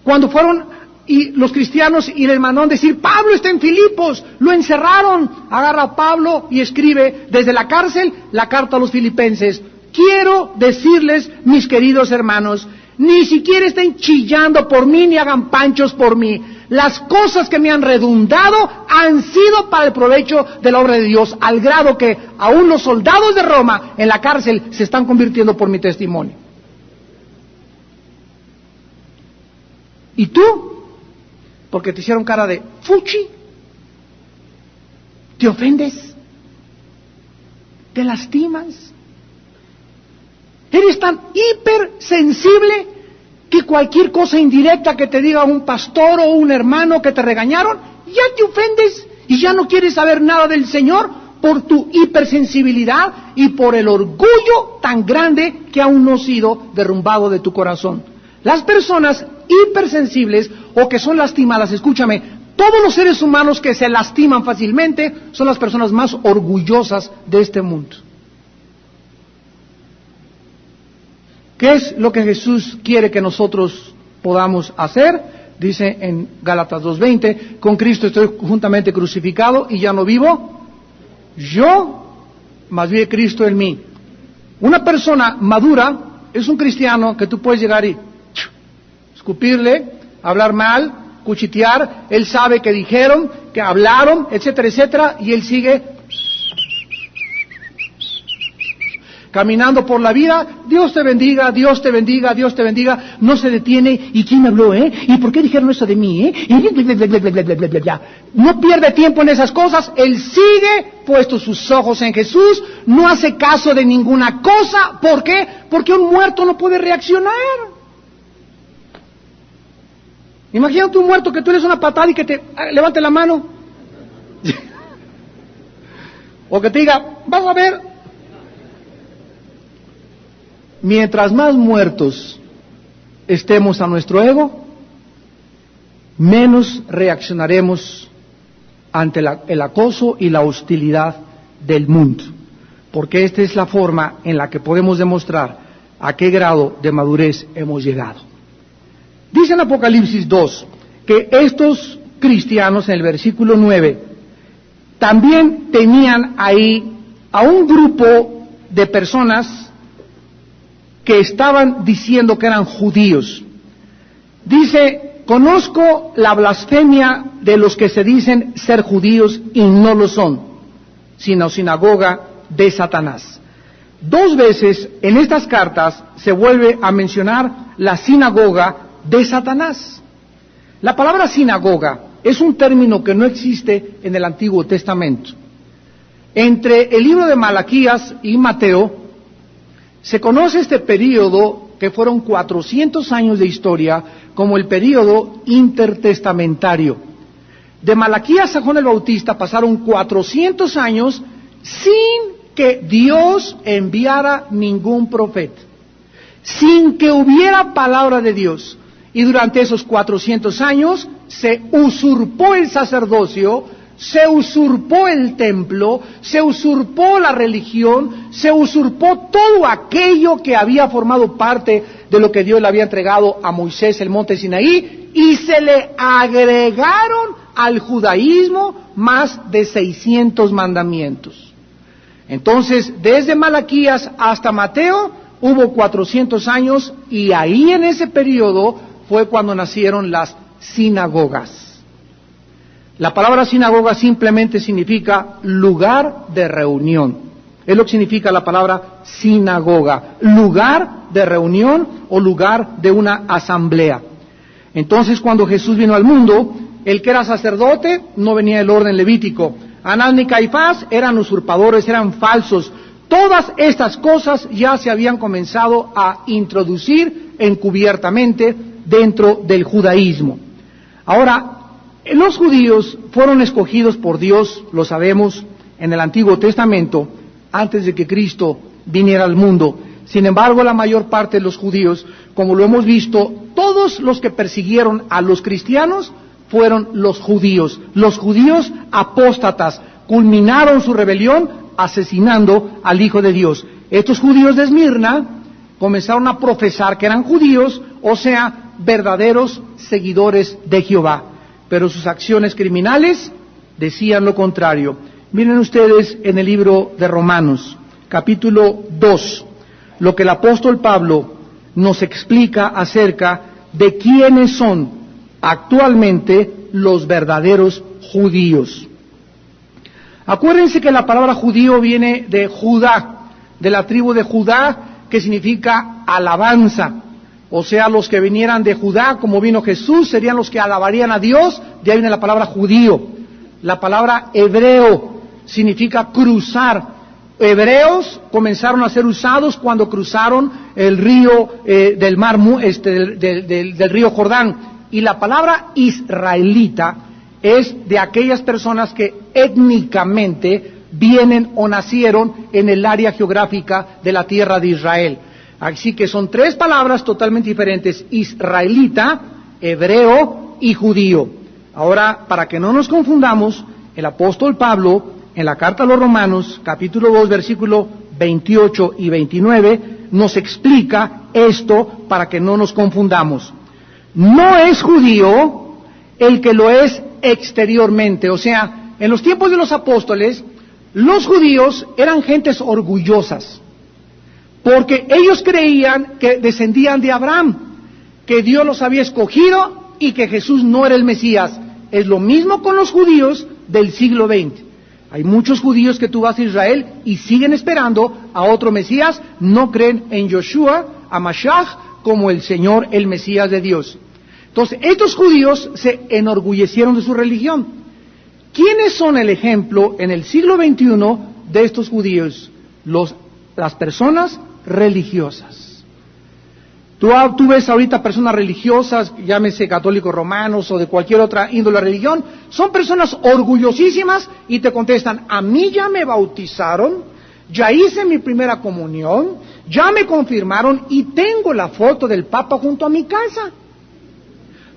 Cuando fueron y los cristianos y les mandaron decir, Pablo está en Filipos, lo encerraron. Agarra a Pablo y escribe desde la cárcel la carta a los filipenses. Quiero decirles, mis queridos hermanos, ni siquiera estén chillando por mí ni hagan panchos por mí. Las cosas que me han redundado han sido para el provecho de la obra de Dios, al grado que aún los soldados de Roma en la cárcel se están convirtiendo por mi testimonio. ¿Y tú? Porque te hicieron cara de fuchi, te ofendes, te lastimas, eres tan hipersensible que cualquier cosa indirecta que te diga un pastor o un hermano que te regañaron, ya te ofendes y ya no quieres saber nada del Señor por tu hipersensibilidad y por el orgullo tan grande que aún no ha sido derrumbado de tu corazón. Las personas hipersensibles o que son lastimadas, escúchame, todos los seres humanos que se lastiman fácilmente son las personas más orgullosas de este mundo. ¿Qué es lo que Jesús quiere que nosotros podamos hacer? Dice en Gálatas 2:20, con Cristo estoy juntamente crucificado y ya no vivo yo, mas vive Cristo en mí. Una persona madura es un cristiano que tú puedes llegar y escupirle, hablar mal, cuchitear, él sabe que dijeron, que hablaron, etcétera, etcétera, y él sigue caminando por la vida. Dios te bendiga, Dios te bendiga, Dios te bendiga. No se detiene. ¿Y quién me habló, ¿Y por qué dijeron eso de mí, No pierde tiempo en esas cosas. Él sigue puesto sus ojos en Jesús. No hace caso de ninguna cosa. ¿Por qué? Porque un muerto no puede reaccionar. Imagínate un muerto que tú le des una patada y que te levante la mano. O que te diga, vas a ver. Mientras más muertos estemos a nuestro ego, menos reaccionaremos ante el acoso y la hostilidad del mundo, porque esta es la forma en la que podemos demostrar a qué grado de madurez hemos llegado. Dice en Apocalipsis 2 que estos cristianos, en el versículo 9, también tenían ahí a un grupo de personas que estaban diciendo que eran judíos. Dice, conozco la blasfemia de los que se dicen ser judíos y no lo son, sino sinagoga de Satanás. 2 veces en estas cartas se vuelve a mencionar la sinagoga de Satanás. La palabra sinagoga es un término que no existe en el Antiguo Testamento. Entre el libro de Malaquías y Mateo se conoce este período, que fueron 400 años de historia, como el período intertestamentario. De Malaquías a Juan el Bautista pasaron 400 años sin que Dios enviara ningún profeta, sin que hubiera palabra de Dios. Y durante esos 400 años se usurpó el sacerdocio, se usurpó el templo, se usurpó la religión, se usurpó todo aquello que había formado parte de lo que Dios le había entregado a Moisés, el monte Sinaí, y se le agregaron al judaísmo más de 600 mandamientos. Entonces, desde Malaquías hasta Mateo hubo 400 años, y ahí en ese periodo fue cuando nacieron las sinagogas. La palabra sinagoga simplemente significa lugar de reunión. Es lo que significa la palabra sinagoga, lugar de reunión o lugar de una asamblea. Entonces, cuando Jesús vino al mundo, el que era sacerdote no venía del orden levítico. Anás ni Caifás eran usurpadores, eran falsos. Todas estas cosas ya se habían comenzado a introducir encubiertamente dentro del judaísmo. Ahora, los judíos fueron escogidos por Dios, lo sabemos, en el Antiguo Testamento, antes de que Cristo viniera al mundo. Sin embargo, la mayor parte de los judíos, como lo hemos visto, todos los que persiguieron a los cristianos fueron los judíos apóstatas, culminaron su rebelión asesinando al Hijo de Dios. Estos judíos de Esmirna comenzaron a profesar que eran judíos, o sea, verdaderos seguidores de Jehová, pero sus acciones criminales decían lo contrario. Miren ustedes en el libro de Romanos, capítulo 2, lo que el apóstol Pablo nos explica acerca de quiénes son actualmente los verdaderos judíos. Acuérdense que la palabra judío viene de Judá, de la tribu de Judá, que significa alabanza. O sea, los que vinieran de Judá, como vino Jesús, serían los que alabarían a Dios. De ahí viene la palabra judío. La palabra hebreo significa cruzar. Hebreos comenzaron a ser usados cuando cruzaron el río del río Jordán. Y la palabra israelita es de aquellas personas que étnicamente vienen o nacieron en el área geográfica de la tierra de Israel. Así que son tres palabras totalmente diferentes: israelita, hebreo y judío. Ahora, para que no nos confundamos, el apóstol Pablo, en la carta a los Romanos, capítulo 2, versículo 28 y 29, nos explica esto para que no nos confundamos. No es judío el que lo es exteriormente. O sea, en los tiempos de los apóstoles, los judíos eran gentes orgullosas, porque ellos creían que descendían de Abraham, que Dios los había escogido y que Jesús no era el Mesías. Es lo mismo con los judíos del siglo XX. Hay muchos judíos que tú vas a Israel y siguen esperando a otro Mesías, no creen en Yoshua, a Mashiach, como el Señor, el Mesías de Dios. Entonces, estos judíos se enorgullecieron de su religión. ¿Quiénes son el ejemplo en el siglo XXI de estos judíos? Las personas religiosas. Tú ves ahorita personas religiosas, llámese católicos romanos o de cualquier otra índole de religión, son personas orgullosísimas y te contestan: a mí ya me bautizaron, ya hice mi primera comunión, ya me confirmaron y tengo la foto del Papa junto a mi casa.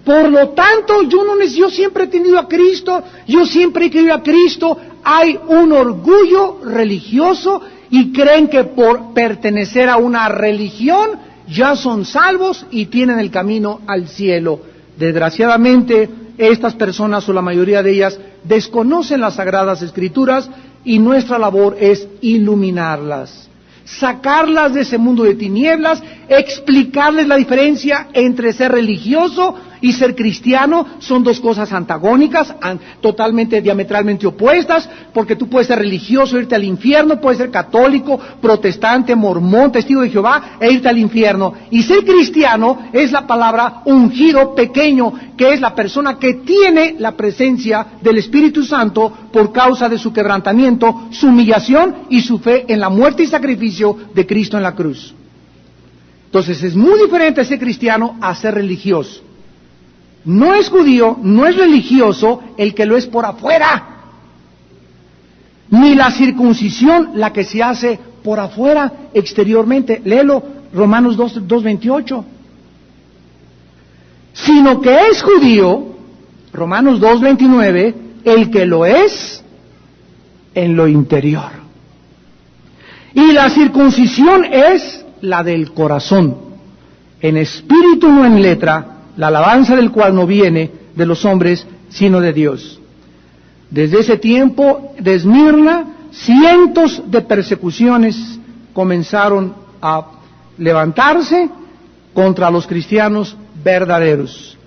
Por lo tanto, yo siempre he tenido a Cristo, yo siempre he querido a Cristo. Hay un orgullo religioso y creen que por pertenecer a una religión ya son salvos y tienen el camino al cielo. Desgraciadamente, estas personas, o la mayoría de ellas, desconocen las Sagradas Escrituras y nuestra labor es iluminarlas, sacarlas de ese mundo de tinieblas, explicarles la diferencia entre ser religioso y ser cristiano. Son dos cosas antagónicas, totalmente, diametralmente opuestas, porque tú puedes ser religioso e irte al infierno, puedes ser católico, protestante, mormón, testigo de Jehová e irte al infierno. Y ser cristiano es la palabra ungido pequeño, que es la persona que tiene la presencia del Espíritu Santo por causa de su quebrantamiento, su humillación y su fe en la muerte y sacrificio de Cristo en la cruz. Entonces es muy diferente ser cristiano a ser religioso. No es judío, no es religioso el que lo es por afuera, ni la circuncisión la que se hace por afuera, exteriormente. Léelo, Romanos 2:28. Sino que es judío, Romanos 2:29, el que lo es en lo interior. Y la circuncisión es la del corazón, en espíritu no en letra, la alabanza del cual no viene de los hombres, sino de Dios. Desde ese tiempo de Esmirna, cientos de persecuciones comenzaron a levantarse contra los cristianos verdaderos,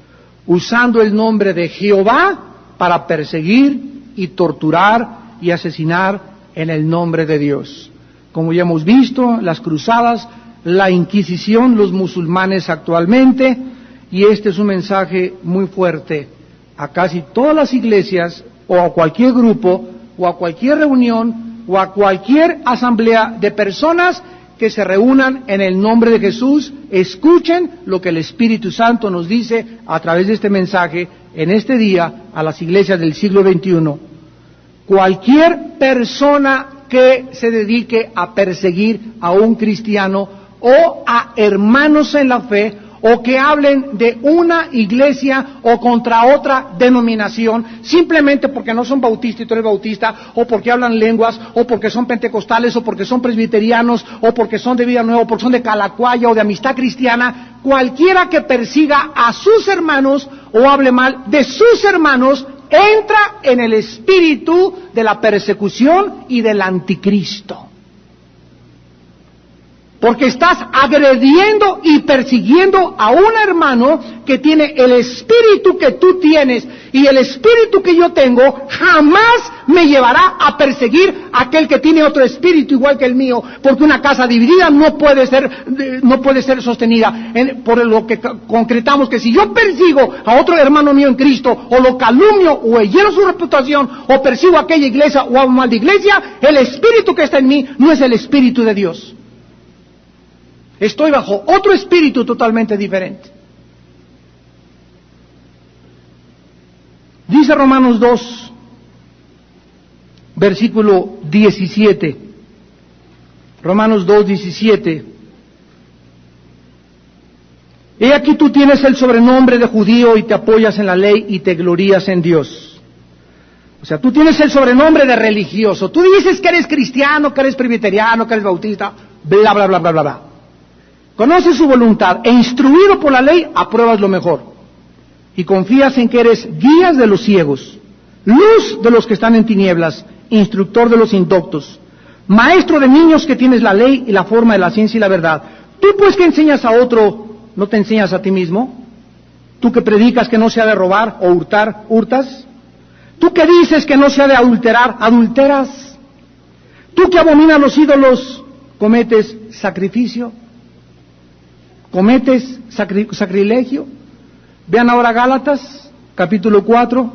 usando el nombre de Jehová para perseguir y torturar y asesinar en el nombre de Dios. Como ya hemos visto, las cruzadas, la Inquisición, los musulmanes actualmente. Y este es un mensaje muy fuerte a casi todas las iglesias, o a cualquier grupo, o a cualquier reunión, o a cualquier asamblea de personas que se reúnan en el nombre de Jesús. Escuchen lo que el Espíritu Santo nos dice a través de este mensaje en este día a las iglesias del siglo XXI. Cualquier persona que se dedique a perseguir a un cristiano o a hermanos en la fe, o que hablen de una iglesia o contra otra denominación, simplemente porque no son bautistas y tú eres bautista, o porque hablan lenguas, o porque son pentecostales, o porque son presbiterianos, o porque son de Vida Nueva, o porque son de Calacuaya o de Amistad Cristiana, cualquiera que persiga a sus hermanos o hable mal de sus hermanos, entra en el espíritu de la persecución y del anticristo. Porque estás agrediendo y persiguiendo a un hermano que tiene el espíritu que tú tienes, y el espíritu que yo tengo jamás me llevará a perseguir a aquel que tiene otro espíritu igual que el mío, porque una casa dividida no puede ser sostenida. Por lo que concretamos que si yo persigo a otro hermano mío en Cristo, o lo calumnio, o hiero su reputación, o persigo a aquella iglesia, o hablo mal de iglesia, el espíritu que está en mí no es el espíritu de Dios. Estoy bajo otro espíritu totalmente diferente. Dice Romanos 2, versículo 17. Romanos 2, 17. He aquí tú tienes el sobrenombre de judío y te apoyas en la ley y te glorías en Dios. O sea, tú tienes el sobrenombre de religioso. Tú dices que eres cristiano, que eres presbiteriano, que eres bautista, bla, bla, bla, bla, bla, bla. Conoces su voluntad e instruido por la ley apruebas lo mejor. Y confías en que eres guías de los ciegos, luz de los que están en tinieblas, instructor de los indoctos, maestro de niños que tienes la ley y la forma de la ciencia y la verdad. Tú pues que enseñas a otro, ¿no te enseñas a ti mismo? Tú que predicas que no se ha de robar o hurtar, ¿hurtas? Tú que dices que no se ha de adulterar, ¿adulteras? Tú que abominas los ídolos, ¿cometes sacrificio? ¿Cometes sacrilegio? Vean ahora Gálatas, capítulo 4,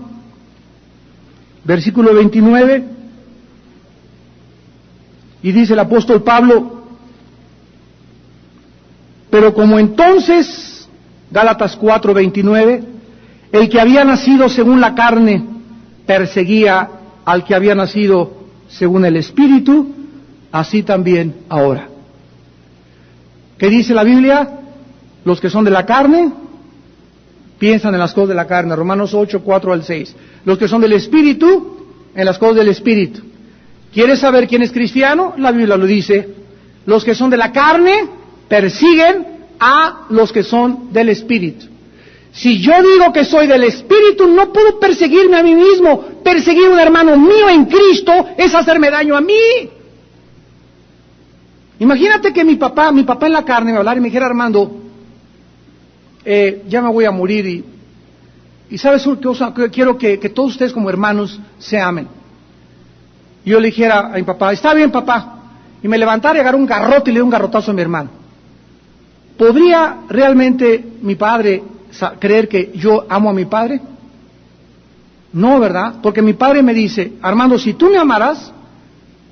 versículo 29, y dice el apóstol Pablo: pero como entonces, Gálatas 4, 29, el que había nacido según la carne perseguía al que había nacido según el Espíritu, así también ahora. ¿Qué dice la Biblia? Los que son de la carne piensan en las cosas de la carne. Romanos 8, 4 al 6. Los que son del Espíritu, en las cosas del Espíritu. ¿Quieres saber quién es cristiano? La Biblia lo dice. Los que son de la carne persiguen a los que son del Espíritu. Si yo digo que soy del Espíritu, no puedo perseguirme a mí mismo. Perseguir a un hermano mío en Cristo es hacerme daño a mí. Imagínate que mi papá en la carne me hablara y me dijera: Armando, ya me voy a morir y ¿sabes qué cosa? Quiero que todos ustedes como hermanos se amen. Y yo le dijera a mi papá: está bien, papá, y me levantara y agarrara un garrote y le doy un garrotazo a mi hermano. ¿Podría realmente mi padre creer que yo amo a mi padre? No, ¿verdad? Porque mi padre me dice: Armando, si tú me amaras,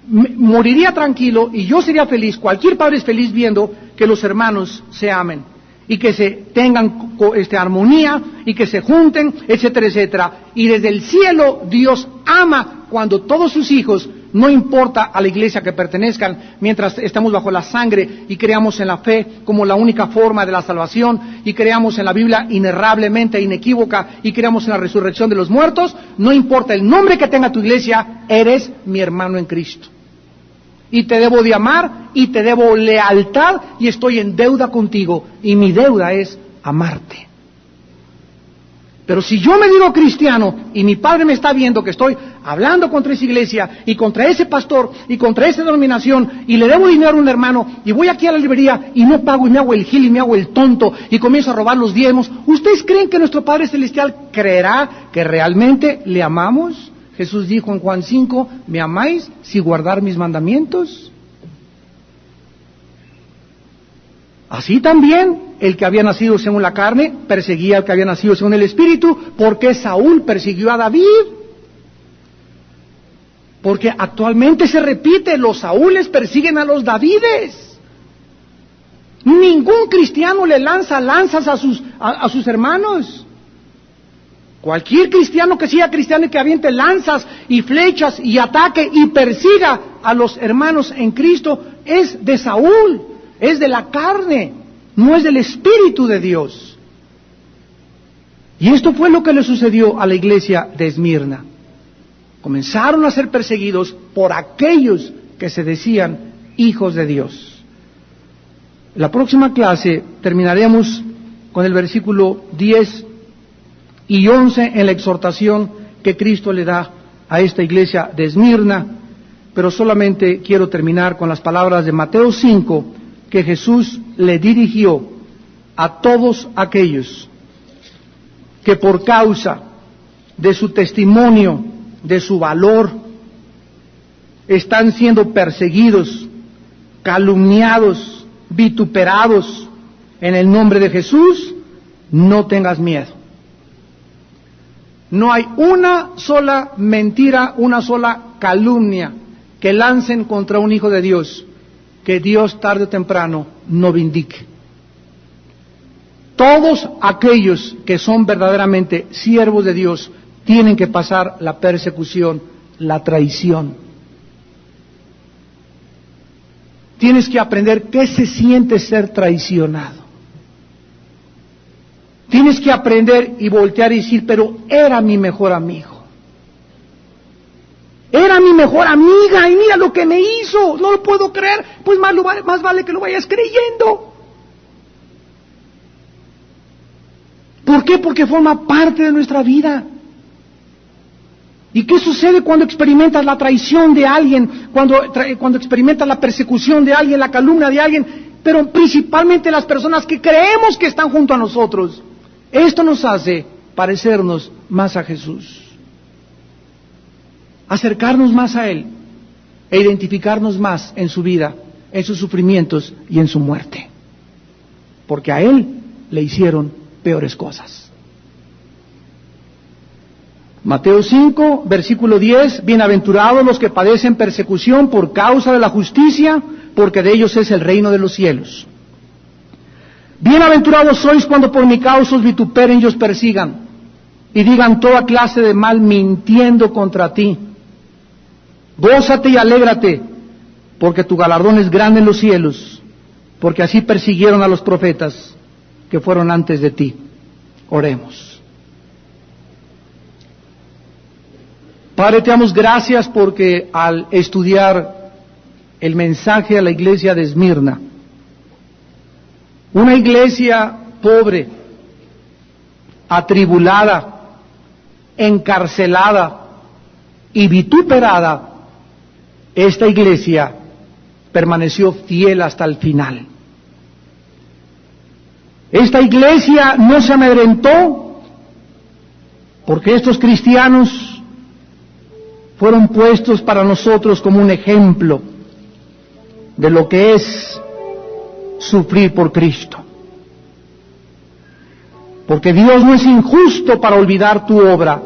moriría tranquilo y yo sería feliz. Cualquier padre es feliz viendo que los hermanos se amen y que se tengan armonía y que se junten, etcétera, etcétera. Y desde el cielo Dios ama cuando todos sus hijos, no importa a la iglesia que pertenezcan, mientras estamos bajo la sangre y creamos en la fe como la única forma de la salvación, y creamos en la Biblia inerrablemente, inequívoca, y creamos en la resurrección de los muertos, no importa el nombre que tenga tu iglesia, eres mi hermano en Cristo. Y te debo de amar, y te debo lealtad, y estoy en deuda contigo, y mi deuda es amarte. Pero si yo me digo cristiano, y mi padre me está viendo que estoy hablando contra esa iglesia, y contra ese pastor, y contra esa denominación, y le debo dinero a un hermano, y voy aquí a la librería, y no pago, y me hago el gil, y me hago el tonto, y comienzo a robar los diezmos, ¿ustedes creen que nuestro Padre Celestial creerá que realmente le amamos? Jesús dijo en Juan 5, ¿me amáis si guardar mis mandamientos? Así también el que había nacido según la carne perseguía al que había nacido según el Espíritu. ¿Por qué Saúl persiguió a David? Porque actualmente se repite, los Saúles persiguen a los Davides. Ningún cristiano le lanza lanzas a sus hermanos. Cualquier cristiano que sea cristiano y que aviente lanzas y flechas y ataque y persiga a los hermanos en Cristo es de Saúl, es de la carne, no es del Espíritu de Dios. Y esto fue lo que le sucedió a la iglesia de Esmirna. Comenzaron a ser perseguidos por aquellos que se decían hijos de Dios. En la próxima clase terminaremos con el versículo 10 y 11 en la exhortación que Cristo le da a esta iglesia de Esmirna, pero solamente quiero terminar con las palabras de Mateo 5 que Jesús le dirigió a todos aquellos que por causa de su testimonio, de su valor, están siendo perseguidos, calumniados, vituperados en el nombre de Jesús. No tengas miedo. No hay una sola mentira, una sola calumnia que lancen contra un hijo de Dios que Dios tarde o temprano no vindique. Todos aquellos que son verdaderamente siervos de Dios tienen que pasar la persecución, la traición. Tienes que aprender qué se siente ser traicionado. Tienes que aprender y voltear y decir, pero era mi mejor amigo. Era mi mejor amiga y mira lo que me hizo, no lo puedo creer, pues más vale que lo vayas creyendo. ¿Por qué? Porque forma parte de nuestra vida. ¿Y qué sucede cuando experimentas la traición de alguien, cuando experimentas la persecución de alguien, la calumnia de alguien, pero principalmente las personas que creemos que están junto a nosotros? Esto nos hace parecernos más a Jesús, acercarnos más a Él e identificarnos más en su vida, en sus sufrimientos y en su muerte, porque a Él le hicieron peores cosas. Mateo 5, versículo 10, bienaventurados los que padecen persecución por causa de la justicia, porque de ellos es el reino de los cielos. Bienaventurados sois cuando por mi causa os vituperen y os persigan, y digan toda clase de mal mintiendo contra ti. Gózate y alégrate, porque tu galardón es grande en los cielos, porque así persiguieron a los profetas que fueron antes de ti. Oremos. Padre, te damos gracias porque al estudiar el mensaje a la iglesia de Esmirna, una iglesia pobre, atribulada, encarcelada y vituperada, esta iglesia permaneció fiel hasta el final. Esta iglesia no se amedrentó porque estos cristianos fueron puestos para nosotros como un ejemplo de lo que es sufrir por Cristo. Porque Dios no es injusto para olvidar tu obra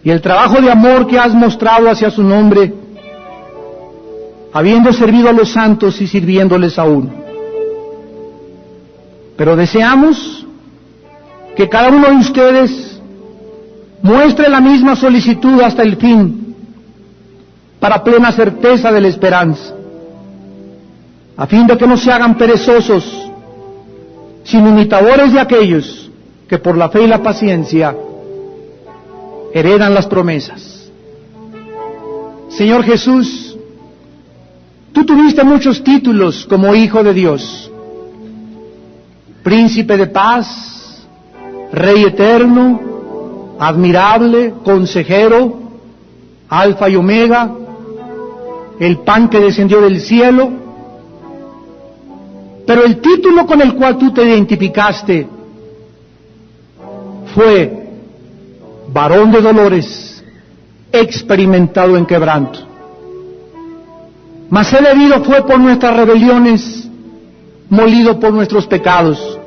y el trabajo de amor que has mostrado hacia su nombre, habiendo servido a los santos y sirviéndoles aún. Pero deseamos que cada uno de ustedes muestre la misma solicitud hasta el fin, para plena certeza de la esperanza, a fin de que no se hagan perezosos, sino imitadores de aquellos que por la fe y la paciencia heredan las promesas. Señor Jesús, tú tuviste muchos títulos como Hijo de Dios: Príncipe de paz, Rey eterno, admirable, consejero, Alfa y Omega, el pan que descendió del cielo. Pero el título con el cual tú te identificaste fue varón de dolores, experimentado en quebranto. Mas él herido fue por nuestras rebeliones, molido por nuestros pecados.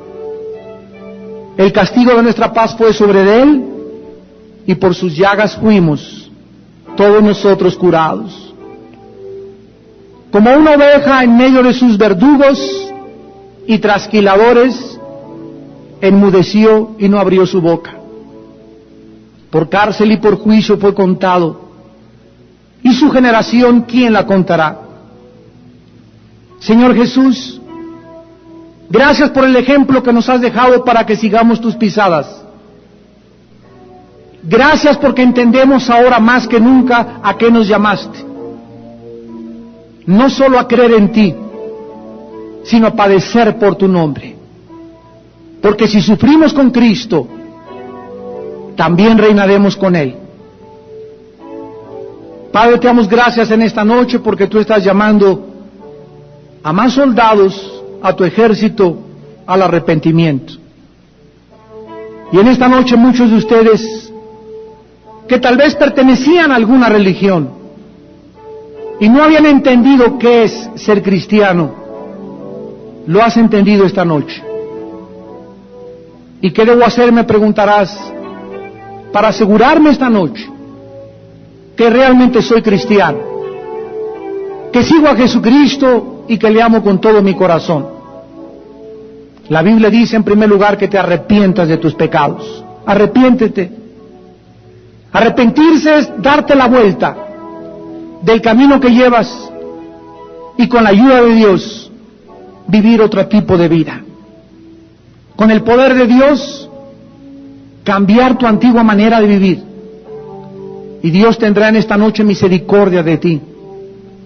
El castigo de nuestra paz fue sobre él, y por sus llagas fuimos todos nosotros curados. Como una oveja en medio de sus verdugos y trasquiladores, enmudeció y no abrió su boca. Por cárcel y por juicio fue contado, y su generación, ¿quién la contará? Señor Jesús, gracias por el ejemplo que nos has dejado para que sigamos tus pisadas. Gracias porque entendemos ahora más que nunca a qué nos llamaste. No solo a creer en ti, sino a padecer por tu nombre. Porque si sufrimos con Cristo, también reinaremos con Él. Padre, te damos gracias en esta noche porque tú estás llamando a más soldados a tu ejército al arrepentimiento. Y en esta noche muchos de ustedes que tal vez pertenecían a alguna religión y no habían entendido qué es ser cristiano, lo has entendido esta noche. ¿Y qué debo hacer? Me preguntarás, para asegurarme esta noche que realmente soy cristiano, que sigo a Jesucristo y que le amo con todo mi corazón. La Biblia dice en primer lugar que te arrepientas de tus pecados. Arrepiéntete. Arrepentirse es darte la vuelta del camino que llevas y con la ayuda de Dios vivir otro tipo de vida. Con el poder de Dios cambiar tu antigua manera de vivir. Y Dios tendrá en esta noche misericordia de ti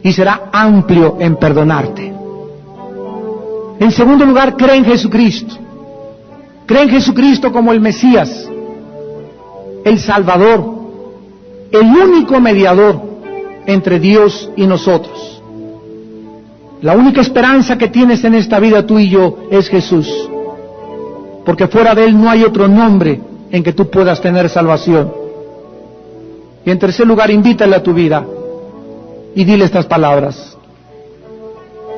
y será amplio en perdonarte. En segundo lugar, cree en Jesucristo. Cree en Jesucristo como el Mesías, el Salvador, el único mediador entre Dios y nosotros. La única esperanza que tienes en esta vida tú y yo es Jesús, porque fuera de Él no hay otro nombre en que tú puedas tener salvación. Y en tercer lugar, invítale a tu vida y dile estas palabras.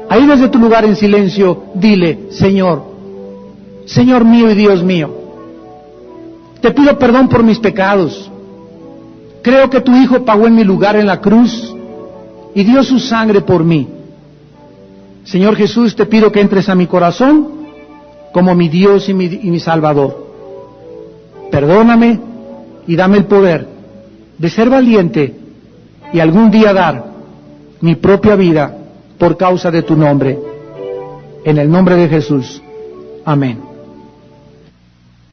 Ahí desde tu lugar en silencio, dile: Señor, Señor mío y Dios mío, te pido perdón por mis pecados. Creo que tu Hijo pagó en mi lugar en la cruz y dio su sangre por mí. Señor Jesús, te pido que entres a mi corazón como mi Dios y mi Salvador. Perdóname y dame el poder de ser valiente y algún día dar mi propia vida por causa de tu nombre. En el nombre de Jesús. Amén.